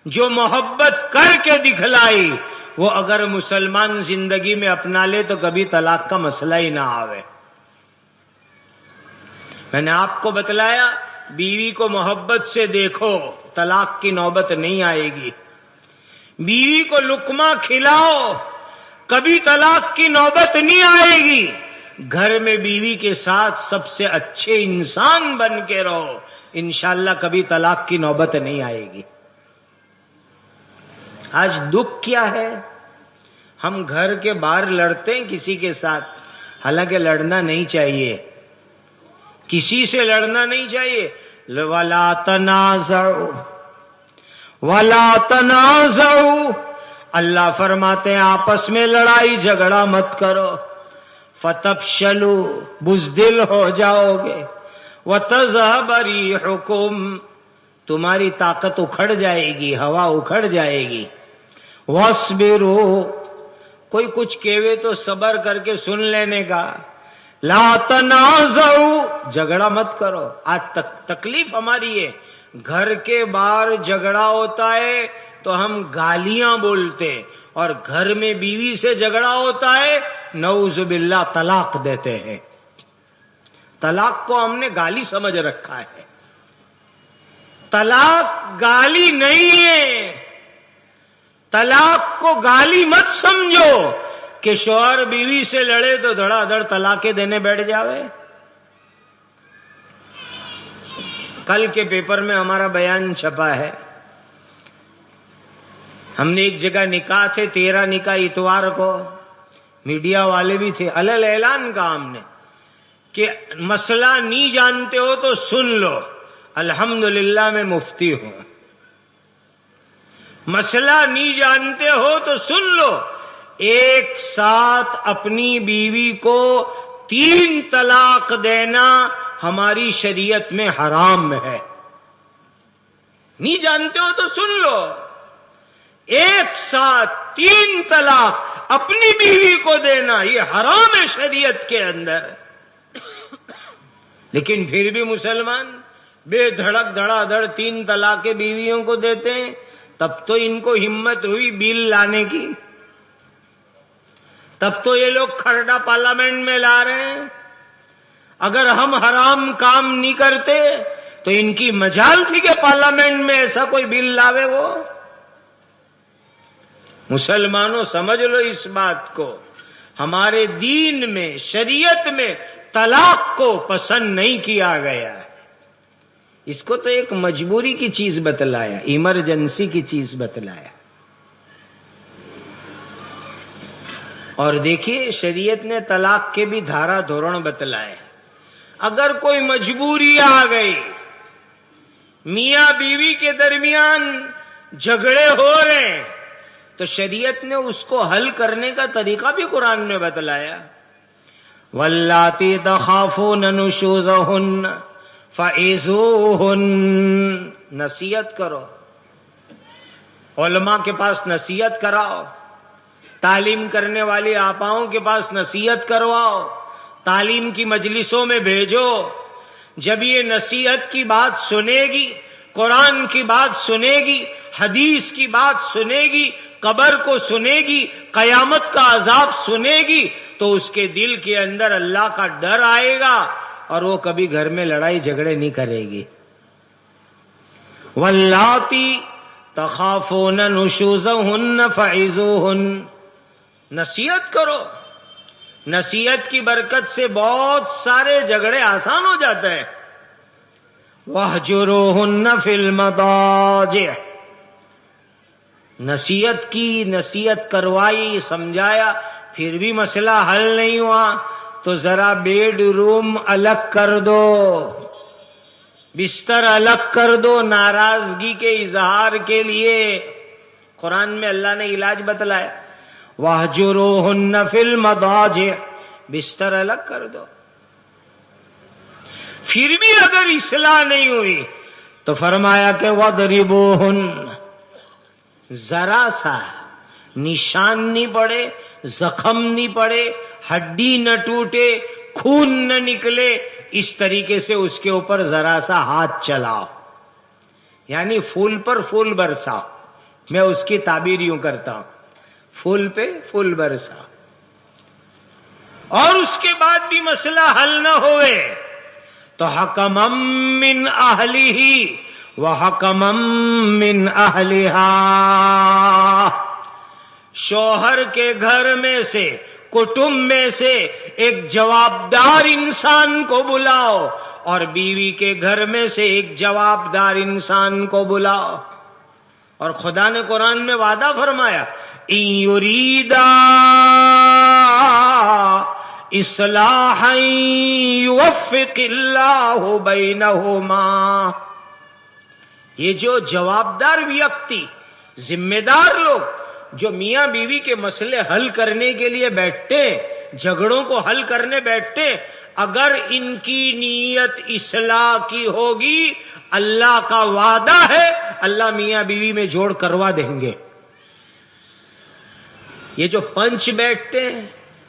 جو محبت کر کے دکھلائی، وہ اگر مسلمان زندگی میں اپنا لے تو کبھی طلاق کا مسئلہ ہی نہ آوے۔ میں نے آپ کو بتلایا بیوی کو محبت سے دیکھو، طلاق کی نوبت نہیں آئے گی۔ بیوی کو لقمہ کھلاؤ، کبھی طلاق کی نوبت نہیں آئے گی۔ گھر میں بیوی کے ساتھ سب سے اچھے انسان بن کے رہو، انشاءاللہ کبھی طلاق کی نوبت نہیں آئے گی۔ آج دکھ کیا ہے، ہم گھر کے باہر لڑتے ہیں کسی کے ساتھ، حالانکہ لڑنا نہیں چاہیے، کسی سے لڑنا نہیں چاہیے۔ وَلَا تَنَازَعُوا وَلَا تَنَازَعُوا، اللہ فرماتے ہیں آپس میں لڑائی جھگڑا مت کرو، فَتَفْشَلُوا، بزدل ہو جاؤ گے، وَتَذْهَبَ رِيحُكُمْ، تمہاری طاقت اکھڑ جائے گی، ہوا اکھڑ جائے گی، وَاصْبِرُوا، کوئی کچھ کہوے تو صبر کر کے سن لینے کا، لا تنازعوا، جھگڑا مت کرو۔ آج تکلیف ہماری ہے، گھر کے باہر جھگڑا ہوتا ہے تو ہم گالیاں بولتے، اور گھر میں بیوی سے جھگڑا ہوتا ہے نعوذ باللہ طلاق دیتے ہیں۔ طلاق کو ہم نے گالی سمجھ رکھا ہے، طلاق گالی نہیں ہے۔ طلاق کو گالی مت سمجھو کہ شوہر بیوی سے لڑے تو دھڑا دھڑ طلاقیں دینے بیٹھ جاوے۔ کل کے پیپر میں ہمارا بیان چھپا ہے، ہم نے ایک جگہ نکاح تھے، 13 نکاح اتوار کو، میڈیا والے بھی تھے، علل اعلان کہا ہم نے کہ مسئلہ نہیں جانتے ہو تو سن لو، الحمدللہ میں مفتی ہوں۔ مسئلہ نہیں جانتے ہو تو سن لو، ایک ساتھ اپنی بیوی کو 3 طلاق دینا ہماری شریعت میں حرام ہے۔ نہیں جانتے ہو تو سن لو، ایک ساتھ 3 طلاق اپنی بیوی کو دینا یہ حرام ہے شریعت کے اندر۔ لیکن پھر بھی مسلمان بے دھڑک دھڑا دھڑ 3 طلاقیں بیویوں کو دیتے ہیں، تب تو ان کو ہمت ہوئی بل لانے کی، تب تو یہ لوگ کھرڑا پارلیمنٹ میں لا رہے ہیں۔ اگر ہم حرام کام نہیں کرتے تو ان کی مجال تھی کہ پارلیمنٹ میں ایسا کوئی بل لاوے۔ وہ مسلمانوں سمجھ لو اس بات کو، ہمارے دین میں، شریعت میں طلاق کو پسند نہیں کیا گیا ہے، اس کو تو ایک مجبوری کی چیز بتلایا، ایمرجنسی کی چیز بتلایا۔ اور دیکھیے شریعت نے طلاق کے بھی دھارا دھورن بتلائے. اگر کوئی مجبوری آ گئی، میاں بیوی کے درمیان جھگڑے ہو رہے ہیں، تو شریعت نے اس کو حل کرنے کا طریقہ بھی قرآن میں بتلایا. واللاتی تخافون نشوزہن فعظوہن، نصیحت کرو، علماء کے پاس نصیحت کراؤ، تعلیم کرنے والی آپاؤں کے پاس نصیحت کرواؤ، تعلیم کی مجلسوں میں بھیجو. جب یہ نصیحت کی بات سنے گی، قرآن کی بات سنے گی، حدیث کی بات سنے گی، قبر کو سنے گی، قیامت کا عذاب سنے گی، تو اس کے دل کے اندر اللہ کا ڈر آئے گا اور وہ کبھی گھر میں لڑائی جھگڑے نہیں کرے گی. واللاتی تخافون نشوزہن فعظوہن، نصیحت کرو. نصیحت کی برکت سے بہت سارے جھگڑے آسان ہو جاتے ہیں. واہجروہن فی المضاجع، نصیحت کی، نصیحت کروائی، سمجھایا، پھر بھی مسئلہ حل نہیں ہوا تو ذرا بیڈ روم الگ کر دو، بستر الگ کر دو، ناراضگی کے اظہار کے لیے. قرآن میں اللہ نے علاج بتلایا، واہجروہن فی المضاجع، بستر الگ کر دو. پھر بھی اگر اصلاح نہیں ہوئی تو فرمایا کہ وَاضْرِبُوهُنَّ، ذرا سا نشان نہیں پڑے، زخم نہیں پڑے، ہڈی نہ ٹوٹے، خون نہ نکلے، اس طریقے سے اس کے اوپر ذرا سا ہاتھ چلاؤ، یعنی پھول پر پھول برساؤ. میں اس کی تعبیر یوں کرتا ہوں، پھول پہ پھول برساؤ. اور اس کے بعد بھی مسئلہ حل نہ ہوئے تو حکما من اہلہ وحکما من اہلہا، شوہر کے گھر میں سے، کٹمب میں سے ایک جوابدار انسان کو بلاؤ اور بیوی کے گھر میں سے ایک جوابدار انسان کو بلاؤ. اور خدا نے قرآن میں وعدہ فرمایا، ان یریدا اصلاحا یوفق اللہ بینہما. یہ جو جوابدار ویکتی، ذمہ دار لوگ جو میاں بیوی کے مسئلے حل کرنے کے لیے بیٹھتے، جھگڑوں کو حل کرنے بیٹھتے، اگر ان کی نیت اصلاح کی ہوگی، اللہ کا وعدہ ہے اللہ میاں بیوی میں جوڑ کروا دیں گے. یہ جو پنچ بیٹھتے ہیں،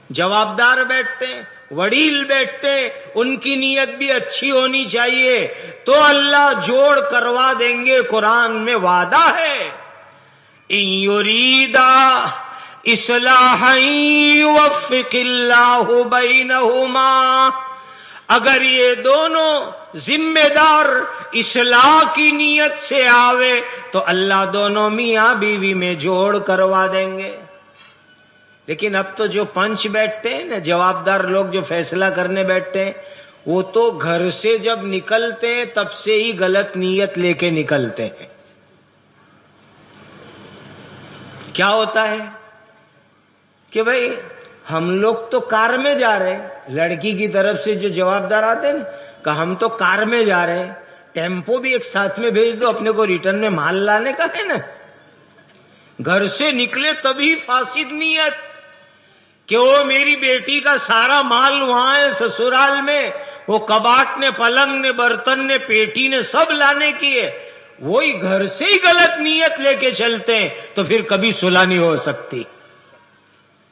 جوابدار بیٹھتے ہیں، وڈیل بیٹھتے ہیں، ان کی نیت بھی اچھی ہونی چاہیے تو اللہ جوڑ کروا دیں گے. قرآن میں وعدہ ہے، ان یریدا اصلاحا یوفق اللہ بینہما، اگر یہ دونوں ذمہ دار اصلاح کی نیت سے آوے تو اللہ دونوں میاں بیوی میں جوڑ کروا دیں گے. لیکن اب تو جو پنچ بیٹھتے ہیں نا، جوابدار لوگ جو فیصلہ کرنے بیٹھتے ہیں، وہ تو گھر سے جب نکلتے ہیں تب سے ہی غلط نیت لے کے نکلتے ہیں. کیا ہوتا ہے کہ بھئی ہم لوگ تو کار میں جا رہے ہیں، لڑکی کی طرف سے جو جوابدار آتے ہیں کہ ہم تو کار میں جا رہے ہیں، ٹیمپو بھی ایک ساتھ میں بھیج دو، اپنے کو ریٹرن میں مال لانے کا ہے نا. گھر سے نکلے تبھی فاسد نیت کہ وہ میری بیٹی کا سارا مال وہاں ہے سسرال میں، وہ کباٹ نے، پلنگ نے، برتن نے، پیٹی نے سب لانے کی ہے. وہی گھر سے ہی غلط نیت لے کے چلتے ہیں تو پھر کبھی صلح نہیں ہو سکتی.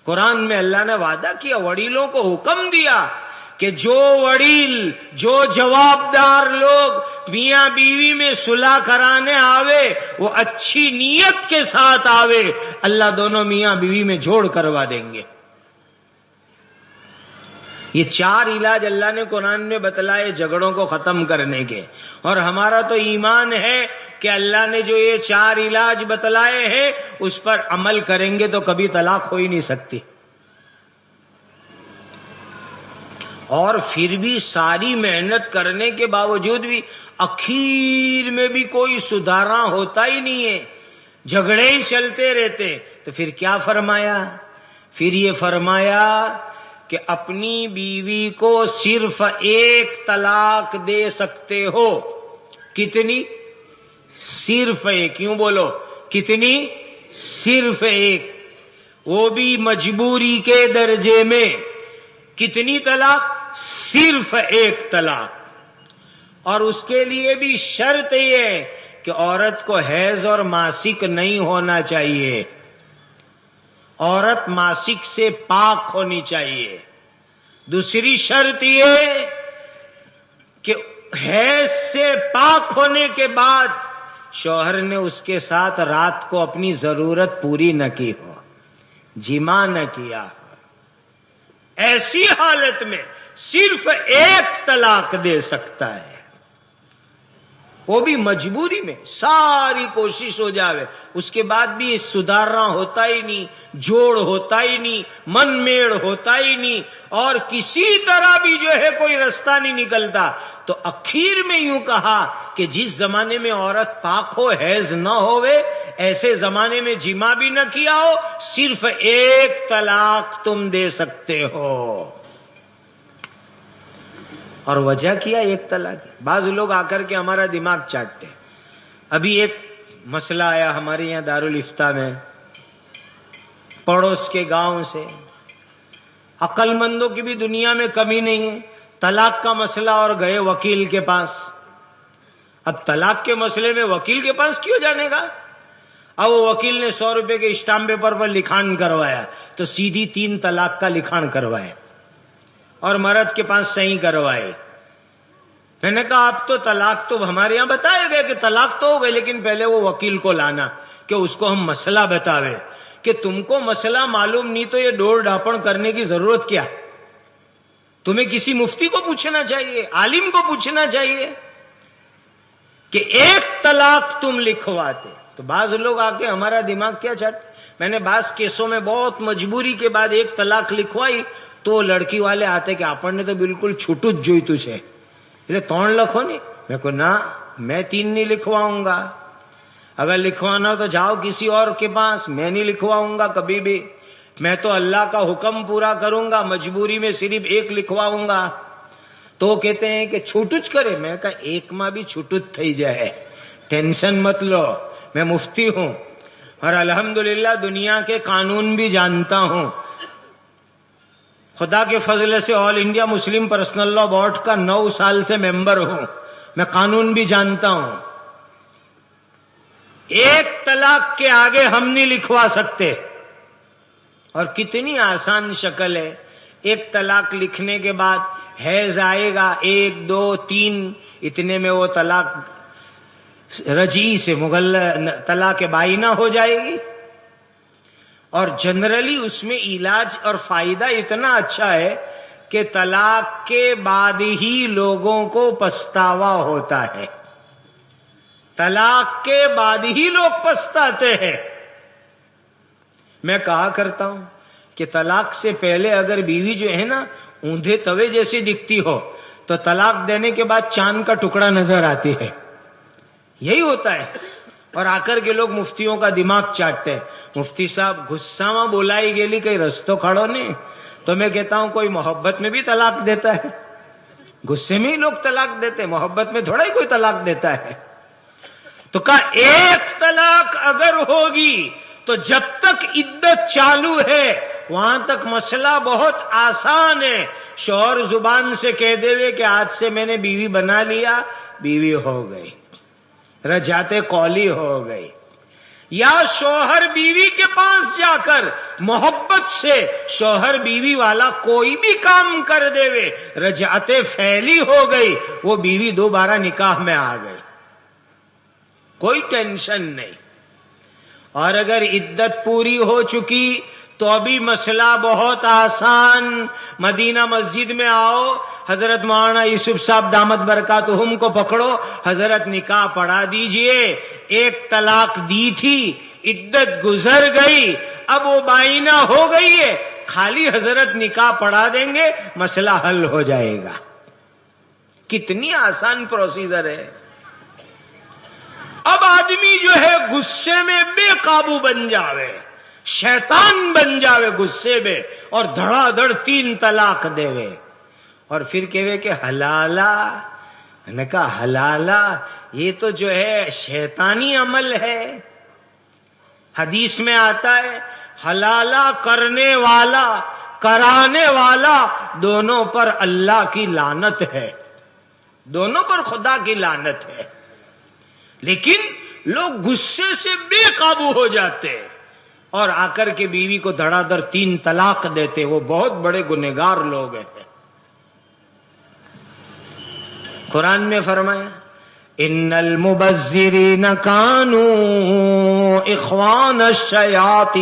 قرآن میں اللہ نے وعدہ کیا، وڈیلوں کو حکم دیا کہ جو وڈیل، جو جوابدار لوگ میاں بیوی میں صلح کرانے آوے وہ اچھی نیت کے ساتھ آوے، اللہ دونوں میاں بیوی میں جوڑ کروا دیں گے. یہ 4 علاج اللہ نے قرآن میں بتلائے جھگڑوں کو ختم کرنے کے، اور ہمارا تو ایمان ہے کہ اللہ نے جو یہ 4 علاج بتلائے ہیں اس پر عمل کریں گے تو کبھی طلاق ہو ہی نہیں سکتی. اور پھر بھی ساری محنت کرنے کے باوجود بھی اخیر میں بھی کوئی سدھارا ہوتا ہی نہیں ہے، جھگڑے ہی چلتے رہتے. تو پھر کیا فرمایا پھر یہ فرمایا کہ اپنی بیوی کو صرف ایک طلاق دے سکتے ہو. کتنی؟ صرف ایک. کیوں بولو کتنی؟ صرف ایک. وہ بھی مجبوری کے درجے میں. کتنی طلاق؟ صرف ایک طلاق. اور اس کے لیے بھی شرط یہ ہے کہ عورت کو حیض اور ماسک نہیں ہونا چاہیے. عورت ماسک سے پاک ہونی چاہیے. دوسری شرط یہ کہ حیض سے پاک ہونے کے بعد شوہر نے اس کے ساتھ رات کو اپنی ضرورت پوری نہ کی ہو، جماع نہ کیا ہو. ایسی حالت میں صرف ایک طلاق دے سکتا ہے. وہ بھی مجبوری میں. ساری کوشش ہو جاوے اس کے بعد بھی سدھارنا ہوتا ہی نہیں، جوڑ ہوتا ہی نہیں، من میڑ ہوتا ہی نہیں، اور کسی طرح بھی جو ہے کوئی رستہ نہیں نکلتا. تو اخیر میں یوں کہا کہ جس زمانے میں عورت پاک ہو، حیض نہ ہوئے، ایسے زمانے میں جماع بھی نہ کیا ہو، صرف ایک طلاق تم دے سکتے ہو. اور وجہ کیا؟ ایک طلاق. بعض لوگ آ کر کے ہمارا دماغ چاٹتے. ابھی ایک مسئلہ آیا ہمارے یہاں دارالفتہ میں، پڑوس کے گاؤں سے. عقل مندوں کی بھی دنیا میں کمی نہیں ہے. طلاق کا مسئلہ اور گئے وکیل کے پاس. اب طلاق کے مسئلے میں وکیل کے پاس کیوں جانے گا؟ اب وہ وکیل نے 100 روپے کے اسٹامپ پیپر پر لکھان کروایا تو سیدھی 3 طلاق کا لکھان کروایا اور مرد کے پاس صحیح کروائے. میں نے کہا آپ تو طلاق تو ہمارے یہاں بتائے گئے کہ طلاق تو ہو گئے، لیکن پہلے وہ وکیل کو لانا کہ اس کو ہم مسئلہ بتاوے. کہ تم کو مسئلہ معلوم نہیں تو یہ ڈور ڈھاپن کرنے کی ضرورت کیا؟ تمہیں کسی مفتی کو پوچھنا چاہیے، عالم کو پوچھنا چاہیے کہ ایک طلاق تم لکھواتے. تو بعض لوگ آ کے ہمارا دماغ کیا چاہتے. میں نے بعض کیسوں میں بہت مجبوری کے بعد ایک طلاق لکھوائی تو لڑکی والے آتے کہ آپ نے تو بالکل چھوٹت جوئی تجھے، એટલે 3 لکھو نہیں. میں کو نہ، میں 3 نہیں لکھواؤں گا. اگر لکھوانا ہو تو جاؤ کسی اور کے پاس، میں نہیں لکھواؤں گا کبھی بھی. میں تو اللہ کا حکم پورا کروں گا، مجبوری میں صرف ایک لکھواؤں گا. تو کہتے ہیں کہ چھوٹچ کرے. میں کہا ایک ماں بھی چھوٹت تھی جائے، ٹینشن مت لو. میں مفتی ہوں اور الحمدللہ دنیا کے قانون بھی جانتا ہوں. خدا کے فضل سے آل انڈیا مسلم پرسنل لا بورڈ کا 9 سال سے ممبر ہوں. میں قانون بھی جانتا ہوں. ایک طلاق کے آگے ہم نہیں لکھوا سکتے. اور کتنی آسان شکل ہے. ایک طلاق لکھنے کے بعد حیض آئے گا 1 2 3 اتنے میں وہ طلاق رجعی سے طلاق بائنہ ہو جائے گی. اور جنرلی اس میں علاج اور فائدہ اتنا اچھا ہے کہ طلاق کے بعد ہی لوگوں کو پچھتاوا ہوتا ہے. طلاق کے بعد ہی لوگ پچھتاتے ہیں. میں کہا کرتا ہوں کہ طلاق سے پہلے اگر بیوی جو ہے نا اوندھے توے جیسی دکھتی ہو تو طلاق دینے کے بعد چاند کا ٹکڑا نظر آتی ہے. یہی ہوتا ہے. اور آ کر کے لوگ مفتیوں کا دماغ چاٹتے ہیں. مفتی صاحب غصہ میں بولائی گیلی کئی رستو کھڑو نہیں. تو میں کہتا ہوں کوئی محبت میں بھی طلاق دیتا ہے؟ غصے میں ہی لوگ طلاق دیتے، محبت میں تھوڑا ہی کوئی طلاق دیتا ہے. تو کہا ایک طلاق اگر ہوگی تو جب تک عدت چالو ہے وہاں تک مسئلہ بہت آسان ہے. شوہر زبان سے کہہ دے وے کہ آج سے میں نے بیوی بنا لیا، بیوی ہو گئی، رجعت قولی ہو گئی. یا شوہر بیوی کے پاس جا کر محبت سے شوہر بیوی والا کوئی بھی کام کر دے وے، رجعت فعلی ہو گئی، وہ بیوی دوبارہ نکاح میں آ گئی، کوئی ٹینشن نہیں. اور اگر عدت پوری ہو چکی تو ابھی مسئلہ بہت آسان. مدینہ مسجد میں آؤ، حضرت مولانا یوسف صاحب دامت برکاتہم کو پکڑو، حضرت نکاح پڑھا دیجئے. ایک طلاق دی تھی، عدت گزر گئی، اب وہ بائنہ ہو گئی ہے، خالی حضرت نکاح پڑھا دیں گے، مسئلہ حل ہو جائے گا. کتنی آسان پروسیجر ہے. اب آدمی جو ہے غصے میں بے قابو بن جاوے، شیطان بن جاوے غصے میں اور دھڑا دھڑ 3 طلاق دے اور پھر کہے کہ حلالہ. نے کہا حلالہ یہ تو جو ہے شیطانی عمل ہے. حدیث میں آتا ہے حلالہ کرنے والا کرانے والا دونوں پر اللہ کی لعنت ہے، دونوں پر خدا کی لعنت ہے. لیکن لوگ غصے سے بے قابو ہو جاتے اور آ کر کے بیوی کو دھڑا دھڑ 3 طلاق دیتے. وہ بہت بڑے گنہگار لوگ ہیں. قرآن میں فرمایا ان المبذرین کانوا اخوان الشیاطین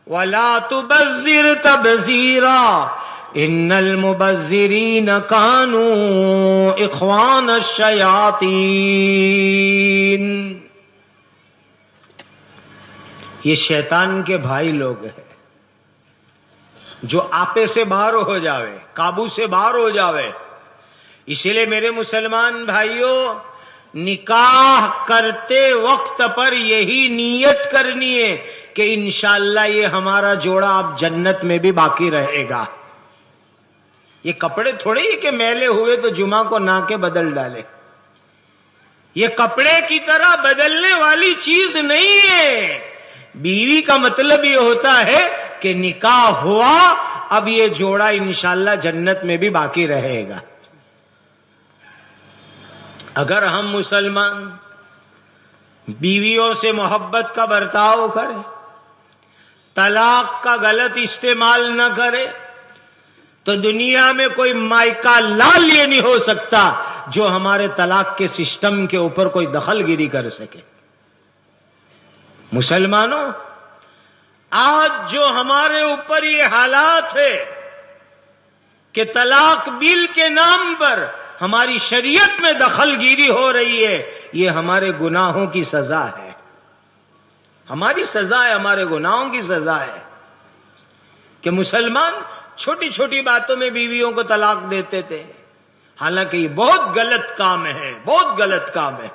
ولا تبذر تبذیرا ان المبذرین کانوا اخوان الشیاطین. یہ شیطان کے بھائی لوگ ہیں جو آپے سے باہر ہو جاوے، قابو سے باہر ہو جاوے. اسی لیے میرے مسلمان بھائیوں، نکاح کرتے وقت پر یہی نیت کرنی ہے کہ انشاءاللہ یہ ہمارا جوڑا اب جنت میں بھی باقی رہے گا. یہ کپڑے تھوڑے ہی کہ میلے ہوئے تو جمعہ کو نہ کے بدل ڈالے. یہ کپڑے کی طرح بدلنے والی چیز نہیں ہے. بیوی کا مطلب یہ ہوتا ہے کہ نکاح ہوا، اب یہ جوڑا انشاءاللہ جنت میں بھی باقی رہے گا. اگر ہم مسلمان بیویوں سے محبت کا برتاؤ کریں، طلاق کا غلط استعمال نہ کرے، تو دنیا میں کوئی مائکا لال یہ نہیں ہو سکتا جو ہمارے طلاق کے سسٹم کے اوپر کوئی دخل گیری کر سکے. مسلمانوں، آج جو ہمارے اوپر یہ حالات ہے کہ طلاق بل کے نام پر ہماری شریعت میں دخل گیری ہو رہی ہے، یہ ہمارے گناہوں کی سزا ہے. ہماری سزا ہے، ہمارے گناہوں کی سزا ہے کہ مسلمان چھوٹی چھوٹی باتوں میں بیویوں کو طلاق دیتے تھے. حالانکہ یہ بہت غلط کام ہے، بہت غلط کام ہے.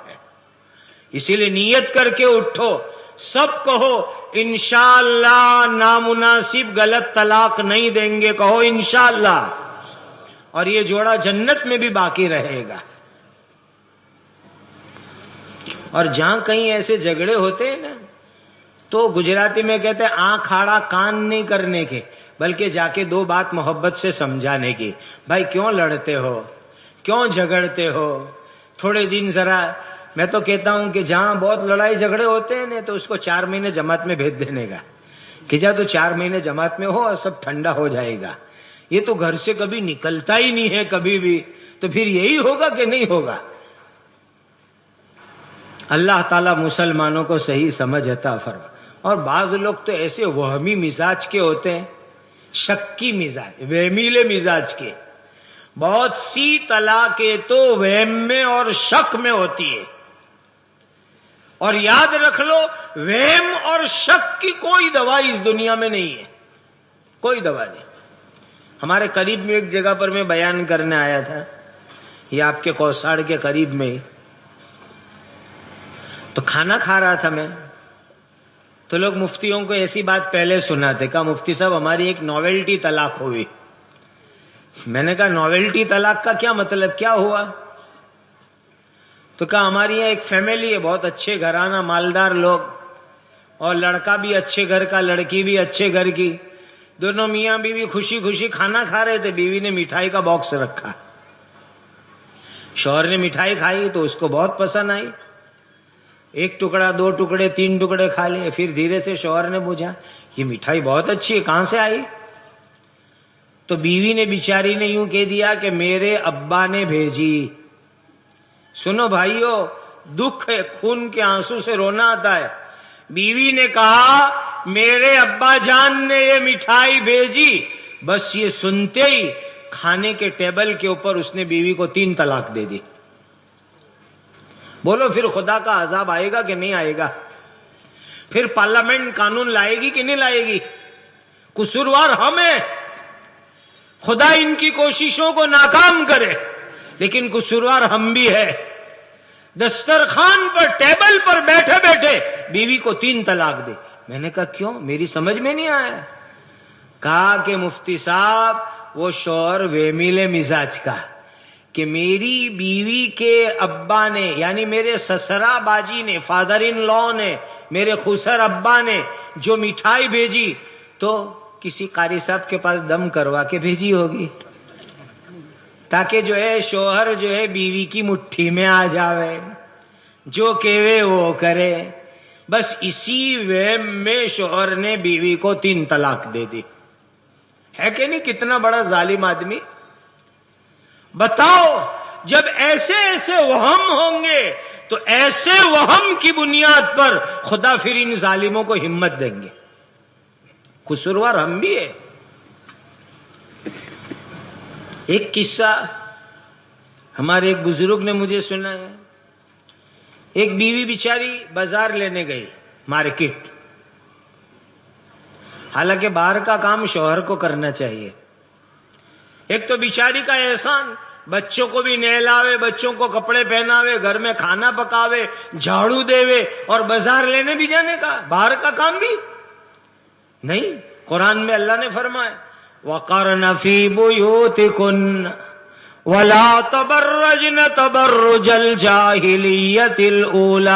اسی لیے نیت کر کے اٹھو، سب کہو انشاءاللہ نامناسب غلط طلاق نہیں دیں گے، کہو انشاءاللہ، اور یہ جوڑا جنت میں بھی باقی رہے گا. اور جہاں کہیں ایسے جھگڑے ہوتے ہیں نا، تو گجراتی میں کہتے ہیں آنکھ آڑا کان نہیں کرنے کے، بلکہ جا کے 2 بات محبت سے سمجھانے کی. بھائی کیوں لڑتے ہو، کیوں جھگڑتے ہو؟ تھوڑے دن ذرا، میں تو کہتا ہوں کہ جہاں بہت لڑائی جھگڑے ہوتے ہیں نا، تو اس کو 4 مہینے جماعت میں بھیج دینے کا کہ جا تو 4 مہینے جماعت میں ہو اور سب ٹھنڈا ہو جائے گا. یہ تو گھر سے کبھی نکلتا ہی نہیں ہے کبھی بھی، تو پھر یہی ہوگا کہ نہیں ہوگا؟ اللہ تعالیٰ مسلمانوں کو صحیح سمجھ عطا فرمائے. اور بعض لوگ تو ایسے وہمی مزاج کے ہوتے ہیں، شکی مزاج، وہمیلے مزاج کے. بہت سی طلاقیں تو وہم میں اور شک میں ہوتی ہے. اور یاد رکھ لو، وہم اور شک کی کوئی دوا اس دنیا میں نہیں ہے، کوئی دوا نہیں. ہمارے قریب میں ایک جگہ پر میں بیان کرنے آیا تھا، یہ آپ کے کوساڑ کے قریب میں، تو کھانا کھا رہا تھا میں، تو لوگ مفتیوں کو ایسی بات پہلے سناتے. کہا مفتی صاحب ہماری ایک نویلٹی طلاق ہوئی. میں نے کہا نویلٹی طلاق کا کیا مطلب، کیا ہوا؟ تو کہا ہماری یہاں ایک فیملی ہے، بہت اچھے گھرانہ مالدار لوگ، اور لڑکا بھی اچھے گھر کا، لڑکی بھی اچھے گھر کی. دونوں میاں بیوی خوشی خوشی کھانا کھا رہے تھے. بیوی نے مٹھائی کا باکس رکھا، شوہر نے مٹھائی کھائی تو اس کو بہت پسند آئی. 1 ٹکڑا 2 ٹکڑے 3 ٹکڑے کھا لیے. پھر دھیرے سے شوہر نے پوچھا یہ مٹھائی بہت اچھی ہے، کہاں سے آئی؟ تو بیوی نے بیچاری نے یوں کہہ دیا کہ میرے ابا نے بھیجی. سنو بھائیو، دکھ ہے، خون کے آنسو سے رونا آتا ہے. بیوی نے کہا میرے ابا جان نے یہ مٹھائی بھیجی. بس یہ سنتے ہی کھانے کے ٹیبل کے اوپر اس نے بیوی کو 3 طلاق دے دی. بولو پھر خدا کا عذاب آئے گا کہ نہیں آئے گا؟ پھر پارلیمنٹ قانون لائے گی کہ نہیں لائے گی؟ قصوروار ہم ہیں. خدا ان کی کوششوں کو ناکام کرے، لیکن قصوروار ہم بھی ہے. دسترخوان پر ٹیبل پر بیٹھے بیٹھے بیوی کو 3 طلاق دے. میں نے کہا کیوں؟ میری سمجھ میں نہیں آیا. کہا کہ مفتی صاحب وہ شوہر ویمیل مزاج کا کہ میری بیوی کے ابا نے یعنی میرے سسرا باجی نے فادر ان لا نے میرے خسر ابا نے جو مٹھائی بھیجی تو کسی قاری صاحب کے پاس دم کروا کے بھیجی ہوگی تاکہ جو ہے شوہر جو ہے بیوی کی مٹھی میں آ جاوے، جو کہوے وہ کرے. بس اسی وہم میں شوہر نے بیوی کو 3 طلاق دے دی. ہے کہ نہیں؟ کتنا بڑا ظالم آدمی. بتاؤ جب ایسے ایسے وہم ہوں گے تو ایسے وہم کی بنیاد پر خدا پھر ان ظالموں کو ہمت دیں گے. قصوروار ہم بھی ہیں. ایک قصہ ہمارے ایک بزرگ نے مجھے سنا ہے. ایک بیوی بیچاری بازار لینے گئی مارکیٹ. حالانکہ باہر کا کام شوہر کو کرنا چاہیے. ایک تو بیچاری کا احسان بچوں کو بھی نہلاوے، بچوں کو کپڑے پہناوے، گھر میں کھانا پکاوے، جھاڑو دےوے، اور بازار لینے بھی جانے کا، باہر کا کام بھی نہیں. قرآن میں اللہ نے فرمایا وَقَرْنَ فِي بُيُوتِكُنَّ وَلَا تَبَرَّجْنَ تَبَرُّجَ الْجَاهِلِيَّةِ الْأُولَىٰ.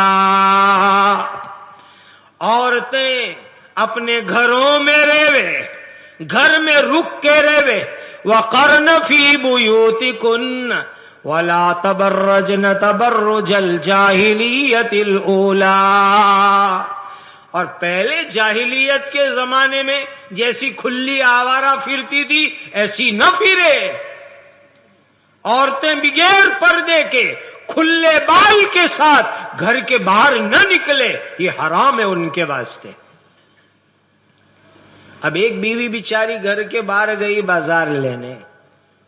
عورتیں اپنے گھروں میں رہوے، گھر میں رک کے رہوے. وَقَرْنَ فِي بُيُوتِكُنَّ وَلَا تَبَرَّجْنَ تَبَرُّجَ الْجَاهِلِيَّةِ الْأُولَىٰ. اور پہلے جاہلیت کے زمانے میں جیسی کھلی آوارہ پھرتی تھی ایسی نہ پھرے. عورتیں بغیر پردے کے کھلے بال کے ساتھ گھر کے باہر نہ نکلے، یہ حرام ہے ان کے واسطے. اب ایک بیوی بیچاری گھر کے باہر گئی بازار لینے.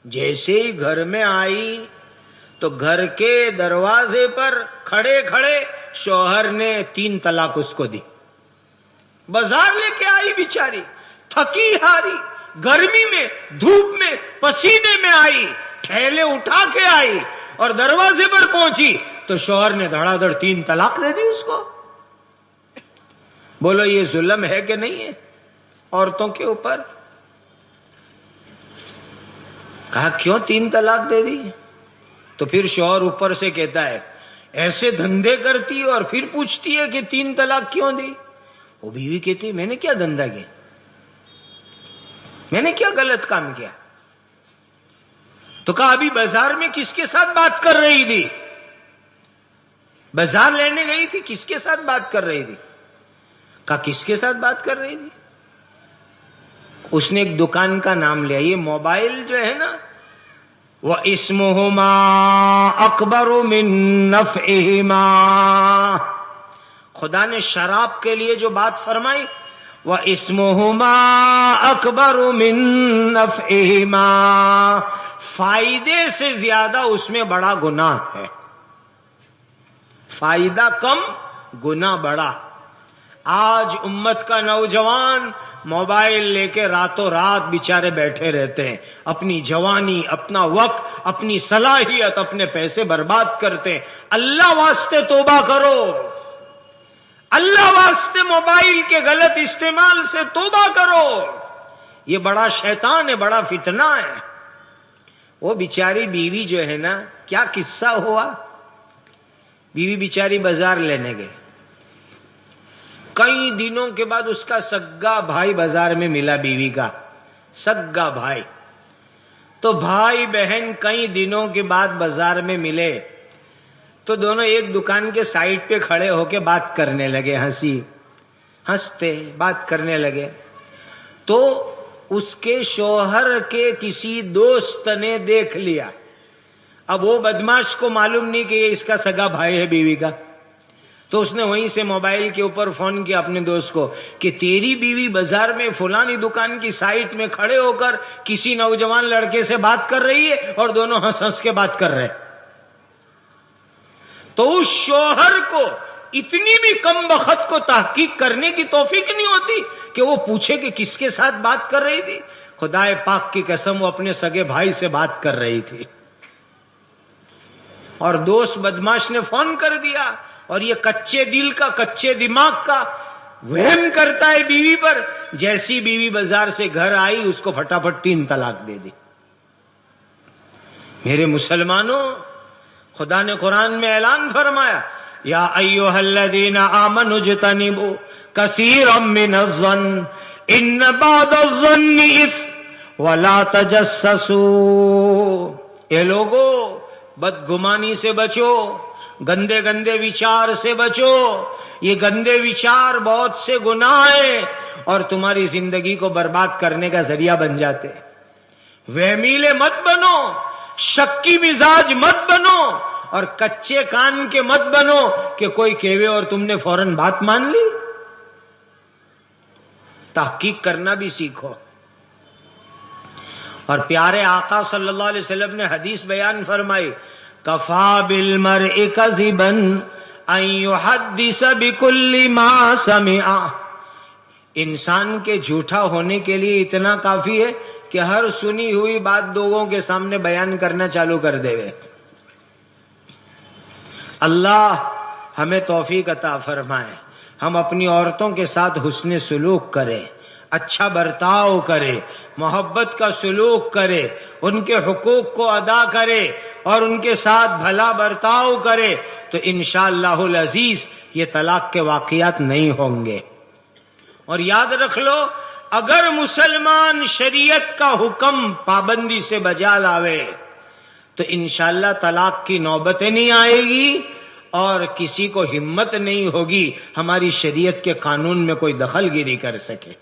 جیسے ہی گھر میں آئی تو گھر کے دروازے پر کھڑے کھڑے شوہر نے 3 طلاق اس کو دی. بازار لے کے آئی بیچاری، تھکی ہاری، گرمی میں دھوپ میں پسینے میں آئی، ٹھیلے اٹھا کے آئی اور دروازے پر پہنچی تو شوہر نے دھڑا دھڑ 3 طلاق دے دی اس کو. بولو یہ ظلم ہے کہ نہیں ہے عورتوں کے اوپر؟ کہا کیوں 3 طلاق دے دی؟ تو پھر شوہر اوپر سے کہتا ہے ایسے دھندے کرتی اور پھر پوچھتی ہے کہ 3 طلاق کیوں دی. وہ بیوی کہتی میں نے کیا دھندا کیا، میں نے کیا غلط کام کیا؟ تو کہا ابھی بازار میں کس کے ساتھ بات کر رہی تھی؟ بازار لینے گئی تھی، کس کے ساتھ بات کر رہی تھی؟ کہا کس کے ساتھ بات کر رہی تھی؟ اس نے ایک دکان کا نام لیا. یہ موبائل جو ہے نا وَإِسْمُهُمَا أَكْبَرُ مِن نَفْعِهِمَا. خدا نے شراب کے لیے جو بات فرمائی وَإِسْمُهُمَا أَكْبَرُ مِن نَفْعِهِمَا، فائدے سے زیادہ اس میں بڑا گناہ ہے. فائدہ کم گناہ بڑا. آج امت کا نوجوان موبائل لے کے راتوں رات بیچارے بیٹھے رہتے ہیں، اپنی جوانی، اپنا وقت، اپنی صلاحیت، اپنے پیسے برباد کرتے ہیں. اللہ واسطے توبہ کرو، اللہ واسطے موبائل کے غلط استعمال سے توبہ کرو. یہ بڑا شیطان ہے، بڑا فتنہ ہے. وہ بیچاری بیوی جو ہے نا، کیا قصہ ہوا. بیوی بیچاری بازار لینے گئے. کئی دنوں کے بعد اس کا سگا بھائی بازار میں ملا، بیوی کا سگا بھائی. تو بھائی بہن کئی دنوں کے بعد بازار میں ملے تو دونوں ایک دکان کے سائڈ پہ کھڑے ہو کے بات کرنے لگے. ہنستے بات کرنے لگے. تو اس کے شوہر کے کسی دوست نے دیکھ لیا. اب وہ بدماش کو معلوم نہیں کہ یہ اس کا سگا بھائی ہے بیوی کا. تو اس نے وہیں سے موبائل کے اوپر فون کیا اپنے دوست کو کہ تیری بیوی بازار میں فلانی دکان کی سائٹ میں کھڑے ہو کر کسی نوجوان لڑکے سے بات کر رہی ہے اور دونوں ہنس ہنس کے بات کر رہے. تو اس شوہر کو اتنی بھی کم بخت کو تحقیق کرنے کی توفیق نہیں ہوتی کہ وہ پوچھے کہ کس کے ساتھ بات کر رہی تھی. خدائے پاک کی قسم وہ اپنے سگے بھائی سے بات کر رہی تھی. اور دوست بدماش نے فون کر دیا اور یہ کچے دل کا کچے دماغ کا وہم کرتا ہے بیوی پر. جیسی بیوی بازار سے گھر آئی اس کو پھٹافٹ 3 طلاق دے دی. میرے مسلمانوں، خدا نے قرآن میں اعلان فرمایا یا ایھا الذین آمنوا اجتنبوا کثیرا من الظن ان بعض الظن اثم ولا تجسسوا. اے لوگو، بدگمانی سے بچو، گندے گندے وچار سے بچو. یہ گندے وچار بہت سے گناہ ہیں اور تمہاری زندگی کو برباد کرنے کا ذریعہ بن جاتے. وہمیلے مت بنو، شکی مزاج مت بنو اور کچے کان کے مت بنو کہ کوئی کہوے اور تم نے فوراً بات مان لی. تحقیق کرنا بھی سیکھو. اور پیارے آقا صلی اللہ علیہ وسلم نے حدیث بیان فرمائی کفا بالمرء کذبا ان یحدث بکل ما سمع. انسان کے جھوٹا ہونے کے لیے اتنا کافی ہے کہ ہر سنی ہوئی بات لوگوں کے سامنے بیان کرنا چالو کر دے. اللہ ہمیں توفیق عطا فرمائے. ہم اپنی عورتوں کے ساتھ حسن سلوک کریں، اچھا برتاؤ کرے، محبت کا سلوک کرے، ان کے حقوق کو ادا کرے اور ان کے ساتھ بھلا برتاؤ کرے تو انشاءاللہ العزیز یہ طلاق کے واقعات نہیں ہوں گے. اور یاد رکھ لو، اگر مسلمان شریعت کا حکم پابندی سے بجا لاوے تو انشاءاللہ طلاق کی نوبتیں نہیں آئے گی اور کسی کو ہمت نہیں ہوگی ہماری شریعت کے قانون میں کوئی دخل گیری کر سکے.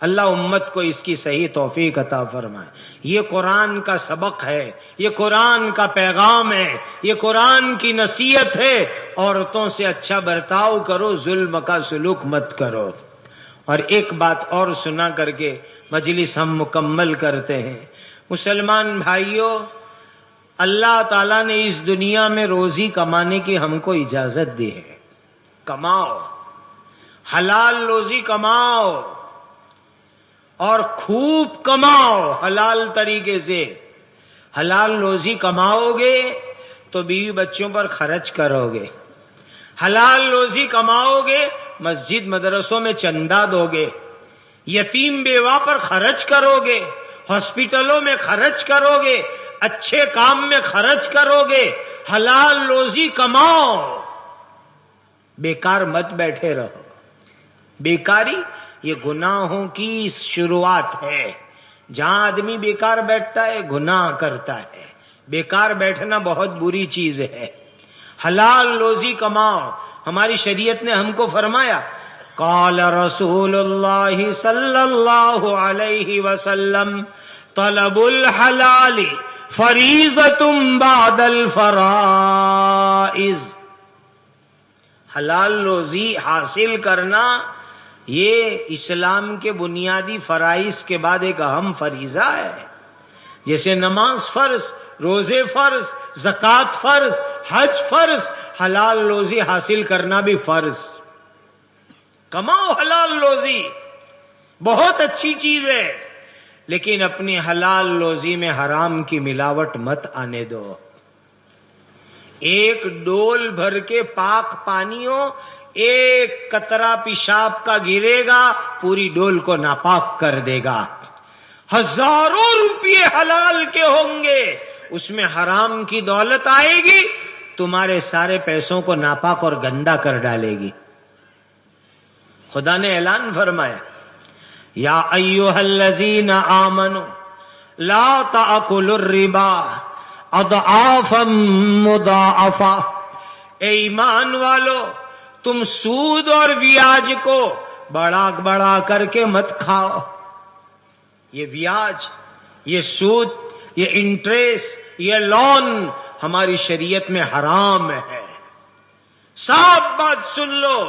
اللہ امت کو اس کی صحیح توفیق عطا فرمائے. یہ قرآن کا سبق ہے، یہ قرآن کا پیغام ہے، یہ قرآن کی نصیحت ہے. عورتوں سے اچھا برتاؤ کرو، ظلم کا سلوک مت کرو. اور ایک بات اور سنا کر کے مجلس ہم مکمل کرتے ہیں. مسلمان بھائیوں، اللہ تعالیٰ نے اس دنیا میں روزی کمانے کی ہم کو اجازت دی ہے. کماؤ، حلال روزی کماؤ اور خوب کماؤ. حلال طریقے سے حلال روزی کماؤ گے تو بیوی بچوں پر خرچ کرو گے. حلال روزی کماؤ گے، مسجد مدرسوں میں چندہ دو گے، یتیم بیوہ پر خرچ کرو گے، ہاسپٹلوں میں خرچ کرو گے، اچھے کام میں خرچ کرو گے. حلال روزی کماؤ، بیکار مت بیٹھے رہو. بیکاری یہ گناہوں کی شروعات ہے. جہاں آدمی بیکار بیٹھتا ہے گناہ کرتا ہے. بیکار بیٹھنا بہت بری چیز ہے. حلال روزی کماؤ. ہماری شریعت نے ہم کو فرمایا قال رسول اللہ صلی اللہ علیہ وسلم طلب الحلال فریضۃ بعد الفرائض. حلال روزی حاصل کرنا یہ اسلام کے بنیادی فرائض کے بعد ایک اہم فریضہ ہے. جیسے نماز فرض، روزے فرض، زکوٰۃ فرض، حج فرض، حلال روزی حاصل کرنا بھی فرض. کماؤ حلال روزی، بہت اچھی چیز ہے، لیکن اپنی حلال روزی میں حرام کی ملاوٹ مت آنے دو. ایک ڈول بھر کے پاک پانیوں ایک قطرہ پیشاب کا گرے گا پوری ڈول کو ناپاک کر دے گا. ہزاروں روپے حلال کے ہوں گے، اس میں حرام کی دولت آئے گی، تمہارے سارے پیسوں کو ناپاک اور گندا کر ڈالے گی. خدا نے اعلان فرمایا یا ایھا الذین آمنوا لا تأکلوا الربا اضعافا مضاعفا. اے ایمان والو، تم سود اور بیاج کو بڑا بڑا کر کے مت کھاؤ. یہ بیاج، یہ سود، یہ انٹریسٹ، یہ لون ہماری شریعت میں حرام ہے. صاف بات سن لو،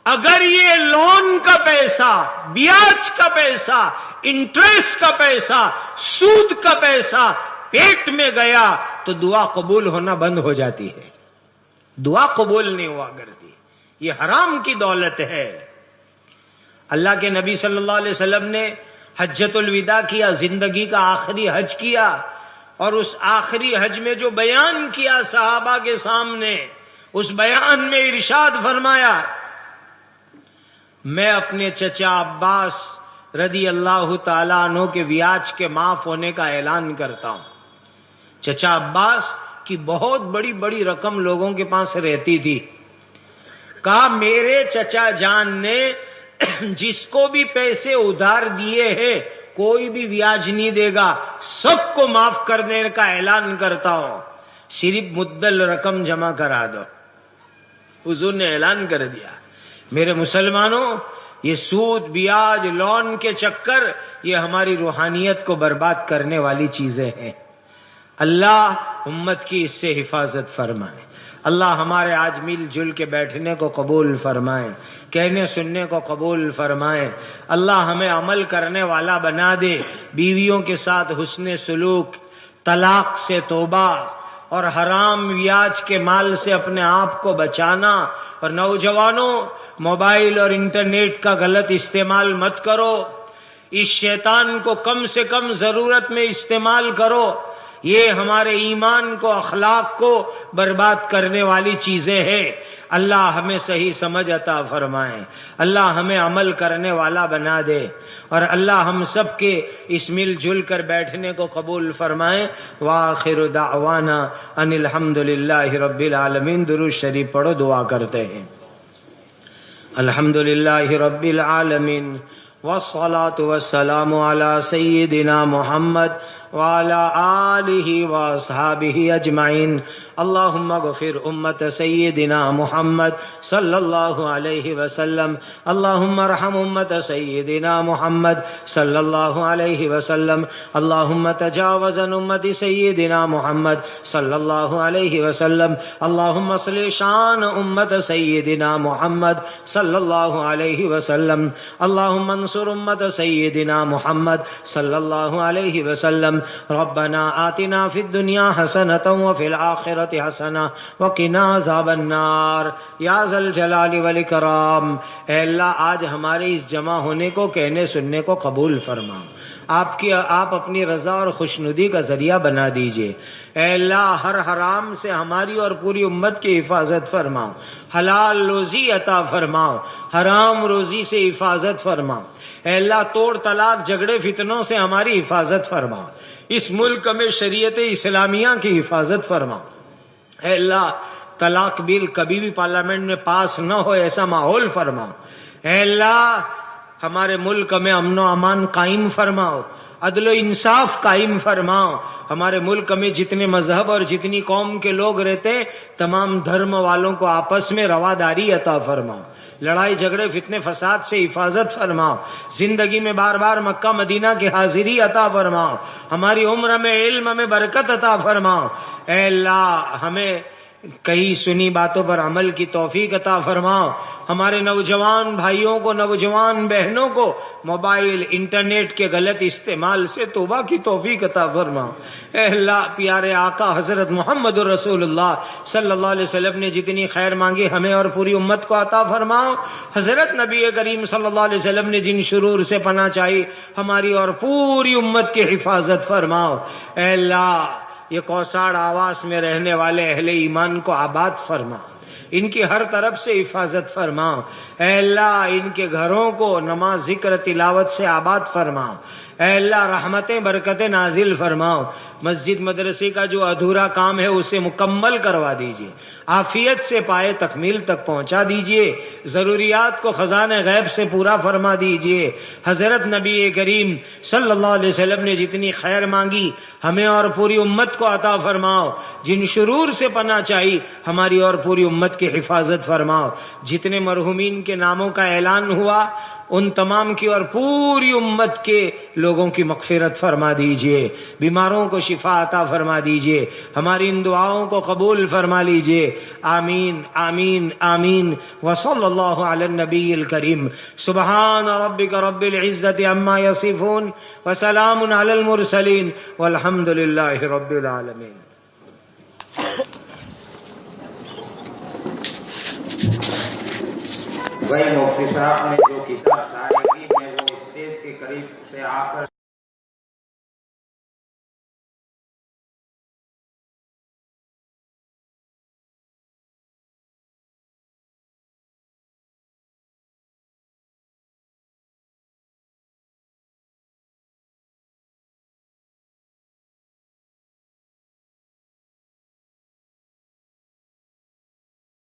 اگر یہ لون کا پیسہ، بیاج کا پیسہ، انٹریسٹ کا پیسہ، سود کا پیسہ پیٹ میں گیا تو دعا قبول ہونا بند ہو جاتی ہے. دعا قبول نہیں ہوا کرتی. یہ حرام کی دولت ہے. اللہ کے نبی صلی اللہ علیہ وسلم نے حجۃ الوداع کیا، زندگی کا آخری حج کیا. اور اس آخری حج میں جو بیان کیا صحابہ کے سامنے، اس بیان میں ارشاد فرمایا، میں اپنے چچا عباس رضی اللہ تعالیٰ عنہ کے بیاج کے معاف ہونے کا اعلان کرتا ہوں۔ چچا عباس کی بہت بڑی بڑی رقم لوگوں کے پاس رہتی تھی۔ کہا میرے چچا جان نے جس کو بھی پیسے ادھار دیے ہیں کوئی بھی بیاج نہیں دے گا، سب کو معاف کرنے کا اعلان کرتا ہوں، صرف مدل رقم جمع کرا دو۔ حضور نے اعلان کر دیا۔ میرے مسلمانوں، یہ سود، بیاج، لون کے چکر یہ ہماری روحانیت کو برباد کرنے والی چیزیں ہیں۔ اللہ امت کی اس سے حفاظت فرمائے۔ اللہ ہمارے آج مل جل کے بیٹھنے کو قبول فرمائے، کہنے سننے کو قبول فرمائے۔ اللہ ہمیں عمل کرنے والا بنا دے، بیویوں کے ساتھ حسن سلوک، طلاق سے توبہ اور حرام بیاج کے مال سے اپنے آپ کو بچانا۔ اور نوجوانوں، موبائل اور انٹرنیٹ کا غلط استعمال مت کرو، اس شیطان کو کم سے کم ضرورت میں استعمال کرو، یہ ہمارے ایمان کو، اخلاق کو برباد کرنے والی چیزیں ہیں۔ اللہ ہمیں صحیح سمجھ عطا فرمائے، اللہ ہمیں عمل کرنے والا بنا دے، اور اللہ ہم سب کے اس مل جل کر بیٹھنے کو قبول فرمائے۔ وآخر دعوانا ان الحمدللہ رب العالمین۔ درود شریف پڑھو، دعا کرتے ہیں۔ الحمدللہ رب العالمین والصلاة والسلام علی سیدنا محمد وعلى آلہ واصحابہ اجمعین۔ اللہم اغفر امت سیدنا محمد صلی اللہ علیہ وسلم، اللہم ارحم امت سیدنا محمد صلی اللہ علیہ وسلم، اللہم تجاوز عن امت سیدنا محمد صلی اللہ علیہ وسلم، اللہم اصلح شان امت سیدنا محمد صلی اللہ علیہ وسلم، اللہم انصر امت سیدنا محمد صلی اللہ علیہ وسلم۔ ربنا آتنا فی الدنیا حسنۃ وفی الآخرۃ حسنۃ وقنا عذاب النار یا ذا الجلال والاکرام۔ اے اللہ آج ہمارے اس جمع ہونے کو، کہنے سننے کو قبول فرما، آپ اپنی رضا اور خوشنودی کا ذریعہ بنا دیجئے۔ اے اللہ ہر حرام سے ہماری اور پوری امت کی حفاظت فرماؤ، حلال روزی عطا فرماؤ، حرام روزی سے حفاظت فرماؤ۔ اے اللہ توڑ طلاق، جھگڑے، فتنوں سے ہماری حفاظت فرماؤ، اس ملک میں شریعت اسلامیہ کی حفاظت فرما۔ اے اللہ طلاق بل کبھی بھی پارلیمنٹ میں پاس نہ ہو ایسا ماحول فرماؤ۔ اے اللہ ہمارے ملک میں امن و امان قائم فرماؤ، عدل و انصاف قائم فرماؤ۔ ہمارے ملک میں جتنے مذہب اور جتنی قوم کے لوگ رہتے ہیں تمام دھرم والوں کو آپس میں رواداری عطا فرماؤ، لڑائی جھگڑے فتنے فساد سے حفاظت فرماؤ، زندگی میں بار بار مکہ مدینہ کی حاضری عطا فرماؤ، ہماری عمر میں علم میں برکت عطا فرماؤ۔ اے اللہ ہمیں کئی سنی باتوں پر عمل کی توفیق عطا فرماؤ، ہمارے نوجوان بھائیوں کو، نوجوان بہنوں کو موبائل انٹرنیٹ کے غلط استعمال سے توبہ کی توفیق عطا فرماؤ۔ اے اللہ پیارے آقا حضرت محمد رسول اللہ صلی اللہ علیہ وسلم نے جتنی خیر مانگی ہمیں اور پوری امت کو عطا فرماؤ۔ حضرت نبی کریم صلی اللہ علیہ وسلم نے جن شرور سے پناہ چاہی ہماری اور پوری امت کی حفاظت فرماؤ۔ اے اللہ یہ کوساڑ آواس میں رہنے والے اہل ایمان کو آباد فرما، ان کی ہر طرف سے حفاظت فرما۔ اے اللہ ان کے گھروں کو نماز ذکر تلاوت سے آباد فرما۔ اے اللہ رحمتیں برکتیں نازل فرماؤ، مسجد مدرسے کا جو ادھورا کام ہے اسے مکمل کروا دیجیے، عافیت سے پائے تکمیل تک پہنچا دیجیے، ضروریات کو خزانہ غیب سے پورا فرما دیجیے۔ حضرت نبی کریم صلی اللہ علیہ وسلم نے جتنی خیر مانگی ہمیں اور پوری امت کو عطا فرماؤ، جن شرور سے پناہ چاہی ہماری اور پوری امت کی حفاظت فرماؤ۔ جتنے مرحومین کے ناموں کا اعلان ہوا ان تمام کی اور پوری امت کے لوگوں کی مغفرت فرما دیجئے، بیماروں کو شفا عطا فرما دیجئے، ہماری ان دعاؤں کو قبول فرما لیجئے۔ آمین آمین آمین۔ وصلی اللہ علی النبی الکریم۔ سبحان ربک رب العزت عما یصفون وسلام علی المرسلین والحمد للہ رب العالمین۔ وہی مفتی صاحب نے جو کتاب شائع کی ہے وہ اسٹیج کے قریب سے آ کر